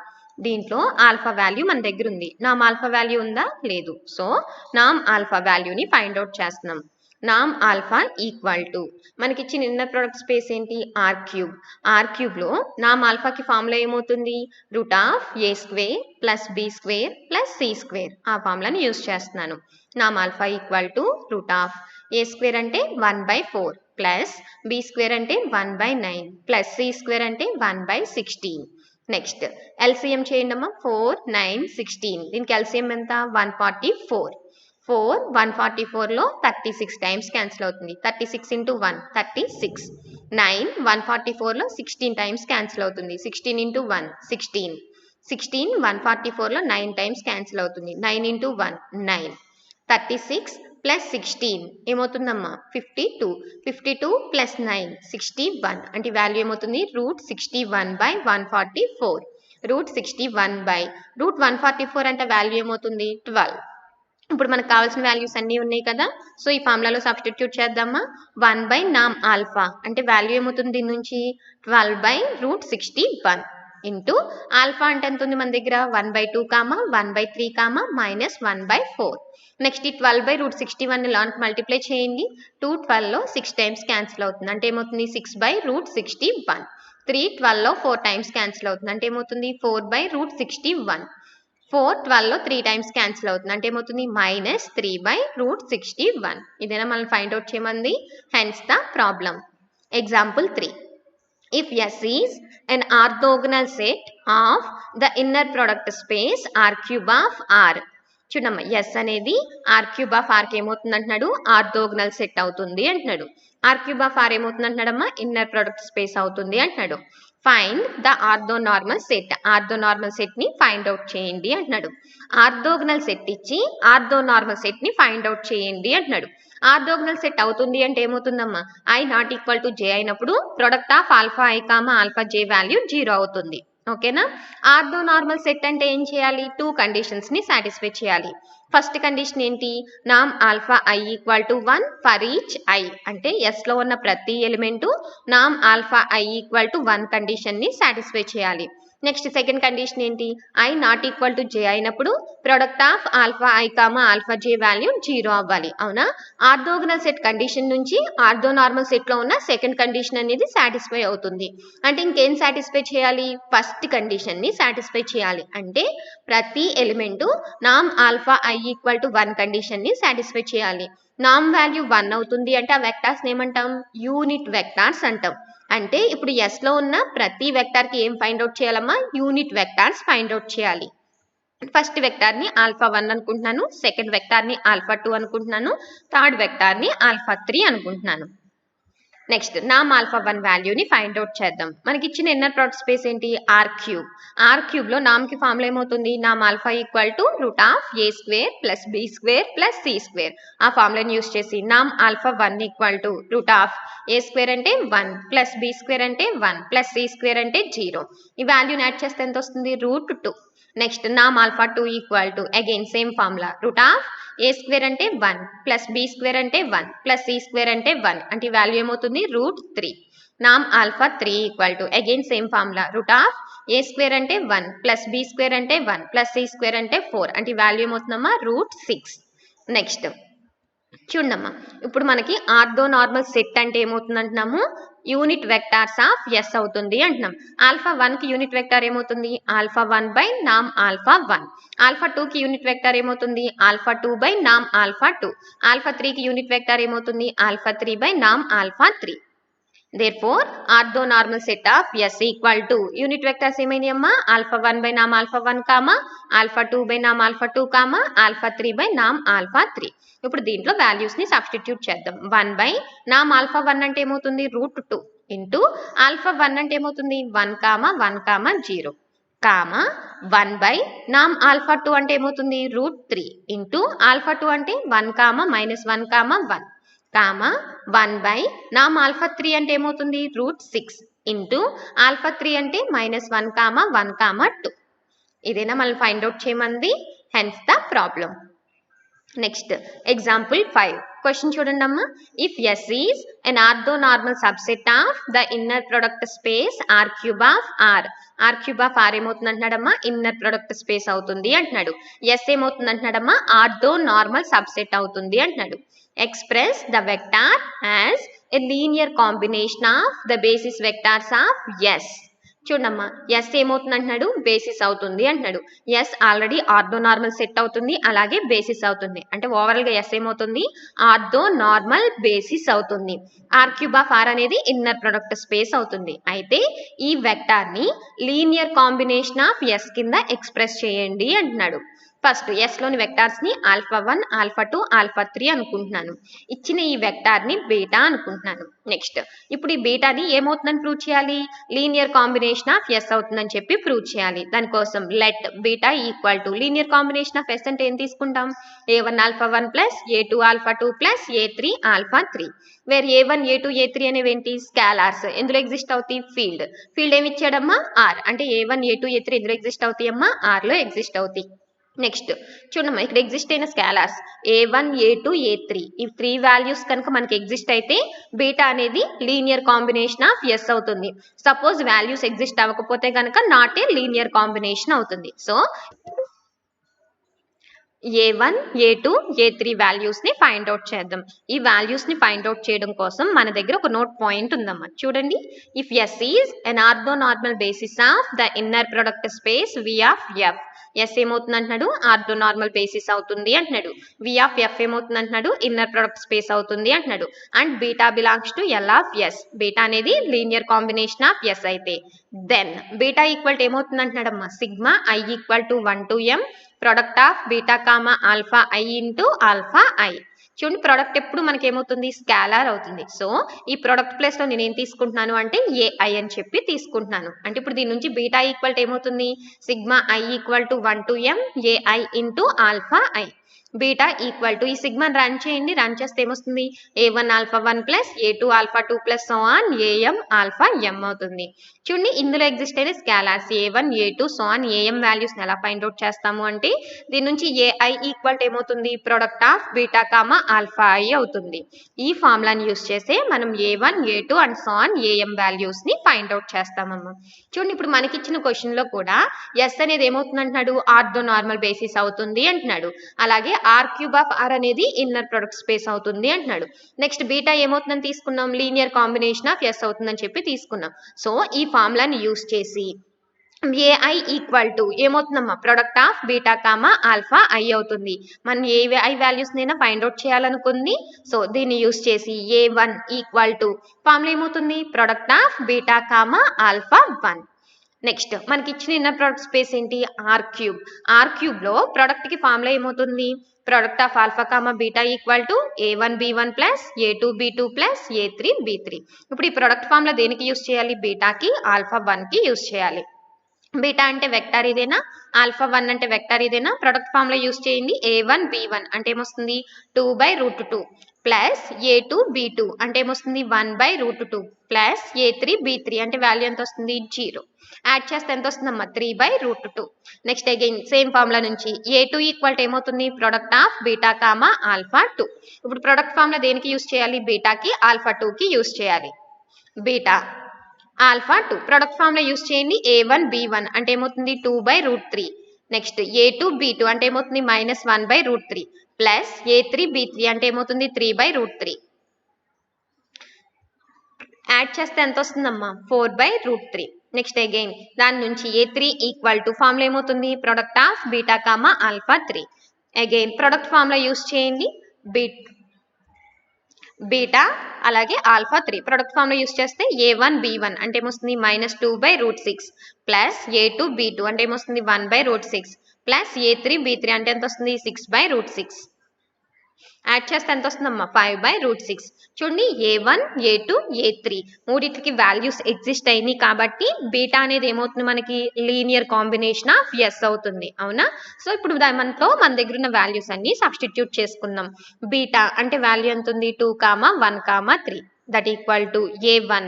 దీంట్లో ఆల్ఫా వాల్యూ మన దగ్గర ఉంది. నామ్ ఆల్ఫా వాల్యూ ఉందా? లేదు. సో నామ్ ఆల్ఫా వాల్యూని ఫైండ్ అవుట్ చేస్తున్నాం. నామ్ ఆల్ఫా ఈక్వల్ టు మనకి ఇచ్చిన ఇన్నర్ ప్రొడక్ట్ స్పేస్ ఏంటి ఆర్ క్యూబ్లో నామ్ ఆల్ఫాకి ఫార్ములా ఏమవుతుంది √a² plus b² plus c². ఆ ఫార్ములాని యూజ్ చేస్తున్నాను. నామ్ ఆల్ఫా ఈక్వల్ టు √a² అంటే 1/4 ప్లస్ b² అంటే 1/9 ప్లస్ c² అంటే 1/16. నెక్స్ట్ ఎల్సిఎం చేయండి అమ్మా. 4, 9, 16. దీనికి ఎల్సిఎం ఎంత 144. 144లో 36 టైమ్స్ క్యాన్సిల్ అవుతుంది. 36 ఇంటూ 1 36. 9 144లో 16 టైమ్స్ క్యాన్సిల్ అవుతుంది. 16 ఇంటూ 1 16. 16 144లో 9 టైమ్స్ క్యాన్సిల్ అవుతుంది. 9 ఇంటూ 1 9. 36 ప్లస్ 16 ఏమవుతుందమ్మా 52. 52 ప్లస్ 9 61. అంటే వాల్యూ ఏమవుతుంది √61/144. √61/144 అంటే వాల్యూ ఏమవుతుంది 12. ఇప్పుడు మనకు కావాల్సిన వాల్యూస్ అన్నీ ఉన్నాయి కదా. సో ఈ ఫార్ములాలో సబ్స్టిట్యూట్ చేద్దామా. 1/నామ్ ఆల్ఫా అంటే వాల్యూ ఏమవుతుంది దీని నుంచి 12/√61 ఇంటూ ఆల్ఫా అంటే ఎంత ఉంది మన దగ్గర 1/2, 1/3, -1/4. నెక్స్ట్ ఈ 12/√61 లాన్కి మల్టిప్లై చేయండి. 2 12లో 6 టైమ్స్ క్యాన్సిల్ అవుతుంది. అంటే ఏమవుతుంది 6/√61. 3 12లో 4 టైమ్స్ క్యాన్సిల్ అవుతుంది. అంటే ఏమవుతుంది 4/√61. 4 12లో 3 టైమ్స్ క్యాన్సిల్ అవుతుంది. అంటే ఏమవుతుంది -3/√61. ఇదేనా మనం ఫైండ్ అవుట్ చేయమంది. Hence the problem. Example 3. If S is an orthogonal set of the inner product space R³ of R. చూడమ్మా ఎస్ అనేది R³ of R కి ఏమవుతుంది అంటున్నాడు ఆర్థోగనల్ సెట్ అవుతుంది అంటున్నాడు. R³ of R ఏమవుతుంది అంటున్నాడమ్మా ఇన్నర్ ప్రొడక్ట్ స్పేస్ అవుతుంది అంటున్నాడు. Find the orthonormal set. Orthonormal set ని ఫైండ్ అవుట్ చేయండి అంటున్నాడు. ఆర్థోగనల్ సెట్ ఇచ్చి ఆర్థోనార్మల్ సెట్ ని ఫైండ్ అవుట్ చేయండి అంటున్నాడు. ఆర్థోగనల్ సెట్ అవుతుంది అంటే ఏమవుతుందమ్మా I నాట్ ఈక్వల్ టు జే అయినప్పుడు product of alpha I alpha J value 0 అవుతుంది. ఓకేనా. ఆర్థోనార్మల్ సెట్ అంటే ఏం చేయాలి 2 కండిషన్స్ ని సాటిస్ఫై చేయాలి. ఫస్ట్ కండిషన్ ఏంటి నామ్ alpha I equal to 1 for each I అంటే S లో ఉన్న ప్రతి ఎలిమెంటు నామ్ alpha I equal to 1 condition ని సాటిస్ఫై చేయాలి. నెక్స్ట్ సెకండ్ కండిషన్ ఏంటి I నాట్ ఈక్వల్ టు జే అయినప్పుడు product of alpha I alpha J value 0 అవ్వాలి. అవునా. ఆర్థోగనల్ సెట్ కండిషన్ నుంచి ఆర్థోనార్మల్ సెట్ లో ఉన్న సెకండ్ కండిషన్ అనేది సాటిస్ఫై అవుతుంది. అంటే ఇంకేం సాటిస్ఫై చేయాలి ఫస్ట్ కండిషన్ ని సాటిస్ఫై చేయాలి. అంటే ప్రతి ఎలిమెంటు నామ్ alpha I equal to 1 condition ని సాటిస్ఫై చేయాలి. నామ్ వాల్యూ 1 అవుతుంది అంటే ఆ వెక్టార్స్ ఏమంటాం యూనిట్ వెక్టార్స్ అంటాం. అంటే ఇప్పుడు ఎస్ లో ఉన్న ప్రతి వెక్టార్ కి ఏం ఫైండ్ అవుట్ చేయాలమ్మా యూనిట్ వెక్టార్స్ ఫైండ్ అవుట్ చేయాలి. ఫస్ట్ వెక్టార్ ని α1 అనుకుంటున్నాను. సెకండ్ వెక్టార్ ని α2 అనుకుంటున్నాను. థర్డ్ వెక్టార్ ని α3 అనుకుంటున్నాను. నెక్స్ట్ నామ్ α1 వాల్యూని ఫైండ్ అవుట్ చేద్దాం. మనకి ఇచ్చిన ఇన్నర్ ప్రొడక్ట్ స్పేస్ ఏంటి R³ లో నామ్ కి ఫార్ములా ఏమవుతుంది నామ్ alpha equal to √a² plus b² plus c². ఆ ఫార్ములాని యూస్ చేసి నామ్ α1 ఈక్వల్ టు √a² అంటే 1 ప్లస్ b² అంటే 1 ప్లస్ c² అంటే 0. ఈ వాల్యూని యాడ్ చేస్తే ఎంత వస్తుంది √2. నెక్స్ట్ నామ్ α2 equal to again same formula √a² అంటే 1 ప్లస్ b² అంటే 1 ప్లస్ c² అంటే 1 అంటే వాల్యూ ఏమవుతుంది √3. నామ్ α3 equal to again same formula √a² అంటే 1 ప్లస్ b² అంటే 1 ప్లస్ c² అంటే 4 అంటే వాల్యూ ఏమవుతుందమ్మా √6. నెక్స్ట్ చూడమ్మా ఇప్పుడు మనకి ఆర్థోనార్మల్ సెట్ అంటే ఏమవుతుంది అంటున్నాము యూనిట్ వెక్టార్స్ ఆఫ్ ఎస్ అవుతుంది అంటున్నాం. α1 కి యూనిట్ వెక్టార్ ఏమవుతుంది α1/నామ్ α1. α2 కి యూనిట్ వెక్టార్ ఏమవుతుంది α2/నామ్ α2. α3 కి యూనిట్ వెక్టార్ ఏమవుతుంది α3/నామ్ α3. Therefore, orthonormal set of S equal to unit vectors ఏమైనాయమ్మా α1/నామ్ α1, α2/నామ్ α2, α3/నామ్ α3. ఇప్పుడు దీంట్లో వాల్యూస్ ని సబ్స్టిట్యూట్ చేద్దాం. 1/నామ్ α1 అంటే ఏమవుతుంది √2 ఇంటూ α1 అంటే ఏమవుతుంది 1, 1, 0 1/నామ్ α2 అంటే ఏమవుతుంది √3 ఇంటూ α2 అంటే 1, -1, 1 1/నామ్ α3 అంటే ఏమవుతుంది √6 ఇంటూ α3 అంటే -1, 1, 2. ఇదేనా మనం ఫైండ్ అవుట్ చేయమంది. Hence the problem. Next example 5. Question చూడండి అమ్మా. If S is an orthonormal subset of the inner product space r cube of r. r cube of r ఏమవుతుంది అంటున్నాడమ్మా, ఇన్నర్ ప్రొడక్ట్ స్పేస్ అవుతుంది అంటున్నాడు. ఎస్ ఏమవుతుంది అంటున్నాడమ్మా, orthonormal subset అవుతుంది అంటున్నాడు. Express the vector as a linear combination of the basis vectors of S. చూడమ్మా, S ఏమవుతుంది అంటున్నాడు, బేసిస్ అవుతుంది అంటున్నాడు. ఎస్ ఆల్రెడీ ఆర్థోనార్మల్ సెట్ అవుతుంది, అలాగే బేసిస్ అవుతుంది. అంటే ఓవరాల్ గా ఎస్ ఏమవుతుంది, ఆర్థోనార్మల్ బేసిస్ అవుతుంది. ఆర్ క్యూబ్ ఆఫ్ ఆర్ అనేది ఇన్నర్ ప్రొడక్ట్ స్పేస్ అవుతుంది. అయితే ఈ వెక్టార్ ని లీనియర్ కాంబినేషన్ ఆఫ్ ఎస్ కింద ఎక్స్ప్రెస్ చేయండి అంటున్నాడు. ఫస్ట్ ఎస్ లోని వెక్టార్స్ ని ఆల్ఫా 1, ఆల్ఫా 2, ఆల్ఫా 3 అనుకుంటున్నాను. ఇచ్చిన ఈ వెక్టార్ ని బీటా అనుకుంటున్నాను. నెక్స్ట్ ఇప్పుడు ఈ బీటాని ఏమవుతుందని ప్రూవ్ చేయాలి, లీనియర్ కాంబినేషన్ ఆఫ్ ఎస్ అవుతుందని చెప్పి ప్రూవ్ చేయాలి. దానికోసం let beta equal to linear combination of S అంటే ఏం తీసుకుంటాం, a1 alpha 1 plus a2 alpha 2 plus a3 alpha 3. Where a1 a2 a3 అనేవి ఏంటి, స్కాలార్స్. ఎందులో ఎగ్జిస్ట్ అవుతాయి, ఫీల్డ్ ఏమి ఇచ్చాడమ్మా, ఆర్. అంటే a1 a2 a3 ఎందులో ఎగ్జిస్ట్ అవుతాయి అమ్మా, ఆర్ లో ఎగ్జిస్ట్ అవుతాయి. నెక్స్ట్ చూడమ్మా, ఇక్కడ ఎగ్జిస్ట్ అయిన స్కాలర్స్ a1 a2 a3 ఈ 3 వాల్యూస్ కనుక మనకి ఎగ్జిస్ట్ అయితే బీటా అనేది లీనియర్ కాంబినేషన్ ఆఫ్ ఎస్ అవుతుంది. సపోజ్ వాల్యూస్ ఎగ్జిస్ట్ అవ్వకపోతే కనుక నాట్ ఏ లీనియర్ కాంబినేషన్ అవుతుంది. So a1 a2 a3 values ని ఫైండ్ అవుట్ చేద్దాం. ఈ వాల్యూస్ ని ఫైండ్ అవుట్ చేయడం కోసం మన దగ్గర ఒక నోట్ పాయింట్ ఉందమ్మా. చూడండి, if S is an orthonormal basis of the inner product space v of f. S ఏమవుతుంది అంటున్నాడు, ఆర్థోనార్మల్ బేసిస్ అవుతుంది అంటున్నాడు. వి ఆఫ్ ఎఫ్ ఏమవుతుంది అంటున్నాడు, ఇన్నర్ ప్రొడక్ట్ స్పేస్ అవుతుంది అంటున్నాడు. And beta belongs to L of S. Beta అనేది లీనియర్ కాంబినేషన్ ఆఫ్ ఎస్ అయితే దెన్ బీటా ఈక్వల్ టు ఏమవుతుంది అంటున్నాడమ్మా, sigma I equal to 1 to m product of beta comma alpha I into alpha I. చూడండి, product ఎప్పుడు మనకి ఏమవుతుంది, scalar అవుతుంది. So ఈ ప్రొడక్ట్ ప్లేస్ లో నేను ఏం తీసుకుంటున్నాను అంటే ఏఐ అని చెప్పి తీసుకుంటున్నాను. అంటే ఇప్పుడు దీని నుంచి బీటా ఈక్వల్ టు ఏమవుతుంది, sigma I equal to 1 to m AI into alpha I. Beta equal to ఈ సిగ్మా రన్ చేయండి, రన్ చేస్తే ఏమొస్తుంది, a1 alpha 1 plus a2 alpha 2 plus so on am alpha m అవుతుంది. చూడండి, ఇందులో ఎగ్జిస్ట్ అయిన scholars a1 a2 so on am values ని ఎలా ఫైండ్ అవుట్ చేస్తాము అంటే దీని నుంచి ఏఐ ఈక్వల్ టు ఏమవుతుంది, product of beta comma alpha I అవుతుంది. ఈ ఫార్ములాని యూస్ చేసి మనం a1 a2 and so on am values ని ఫైండ్ అవుట్ చేస్తామమ్మా. చూడండి, ఇప్పుడు మనకిచ్చిన క్వశ్చన్ లో కూడా ఎస్ అనేది ఏమవుతుంది అంటున్నాడు, ఆర్థోనార్మల్ బేసిస్ అవుతుంది అంటున్నాడు. అలాగే ఆర్ క్యూబ్ ఆఫ్ ఆర్ అనేది ఇన్నర్ ప్రొడక్ట్ స్పేస్ అవుతుంది అంటున్నాడు. నెక్స్ట్ బీటా ఏమవుతుందని తీసుకున్నాం, లీనియర్ కాంబినేషన్ ఆఫ్ ఎస్ అవుతుందని చెప్పి తీసుకున్నాం. సో ఈ ఫార్ములాని యూస్ చేసి ఏఐ ఈక్వల్ టు ఏమవుతుందమ్మా, product of beta comma alpha I అవుతుంది. మనం ఏ ఐ వాల్యూస్ నైనా ఫైండ్ అవుట్ చేయాలనుకుంది. సో దీన్ని యూస్ చేసి a1 ఈక్వల్ టు ఫార్ములా ఏమవుతుంది, product of beta comma alpha 1. Next మనకి ఇచ్చిన ఇన్నర్ ప్రొడక్ట్ స్పేస్ ఏంటి, ఆర్ క్యూబ్. ఆర్ క్యూబ్ లో ప్రొడక్ట్ కి ఫార్ములా ఏమవుతుంది, product of alpha comma beta equal to a1 b1 plus a2 b2 plus a3 b3. ఇప్పుడు ఈ product formula దేనికి use చేయాలి, బీటాకి ఆల్ఫా 1 కి యూస్ చేయాలి. బీటా అంటే వెక్టార్ ఇదేనా, ఆల్ఫా 1 అంటే వెక్టార్ ఇదేనా. ప్రొడక్ట్ ఫార్ములా యూస్ చేయండి, a1 b1 అంటే ఏమొస్తుంది 2/√2 ప్లస్ a2 b2 అంటే ఏమొస్తుంది 1/√2 ప్లస్ a3 b3 అంటే వాల్యూ ఎంత వస్తుంది 0. యాడ్ చేస్తే ఎంత వస్తుందమ్మా 3/√2. నెక్స్ట్ అగైన్ సేమ్ ఫార్ములా నుంచి a2 ఈక్వల్ టు ఏమవుతుంది, product of beta comma alpha 2. ఇప్పుడు ప్రొడక్ట్ ఫార్ములా దేనికి యూస్ చేయాలి, బీటాకి ఆల్ఫా 2 కి యూస్ చేయాలి. Beta alpha 2 product formula use చేయండి, a1 b1 అంటే ఏమవుతుంది 2/√3. నెక్స్ట్ a2 b2 అంటే ఏమవుతుంది -1/√3 ప్లస్ a3 b3 అంటే ఏమవుతుంది 3/√3. యాడ్ చేస్తే ఎంత వస్తుందమ్మా 4/√3. నెక్స్ట్ అగైన్ దాని నుంచి a3 ఈక్వల్ టు ఫార్ములా ఏమవుతుంది, product of beta comma alpha 3. Again product formula use చేయండి, బీటా అలాగే ఆల్ఫా 3. ప్రొడక్ట్ ఫార్ములా యూస్ చేస్తే a1 b1 అంటే ఏమొస్తుంది -2/√6 ప్లస్ a2 b2 అంటే ఏమొస్తుంది 1/√6 ప్లస్ a3 b3 అంటే ఎంత వస్తుంది 6/√6. యాడ్ చేస్తే ఎంత వస్తుందమ్మా 5/√6. చూడండి, a1 a2 a3 మూడింటికి వాల్యూస్ ఎగ్జిస్ట్ అయినాయి కాబట్టి బీటా అనేది ఏమవుతుంది, మనకి లీనియర్ కాంబినేషన్ ఆఫ్ ఎస్ అవుతుంది. అవునా. సో ఇప్పుడు దాంట్లో మన దగ్గర ఉన్న వాల్యూస్ అన్ని సబ్స్టిట్యూట్ చేసుకుందాం. బీటా అంటే వాల్యూ ఎంత ఉంది 2, 1, 3 దట్ ఈక్వల్ టు a1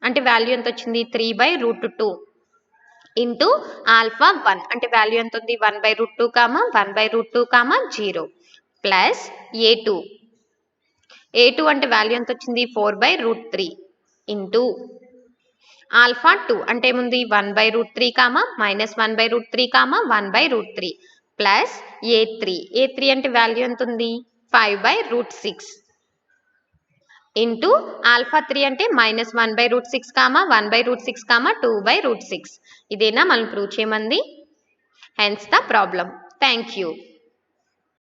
అంటే వాల్యూ ఎంత వచ్చింది 3/√2 ఇంటూ ఆల్ఫా 1 అంటే వాల్యూ ఎంత ఉంది 1/√2 1/√2 0 ప్లస్ a2 A2 అంటే వాల్యూ ఎంత వచ్చింది 4/√3 ఇంటూ ఆల్ఫా 2 అంటే ఏముంది 1/√3 కామా -1/√3 కామా 1/√3 ప్లస్ A3 అంటే వాల్యూ ఎంత ఉంది 5/√6 ఇంటూ ఆల్ఫా 3 అంటే -1/√6 కామా 1/√6 కామా 2/√6 ఇదేనా మనం ప్రూవ్ చేయమంది hence the problem thank you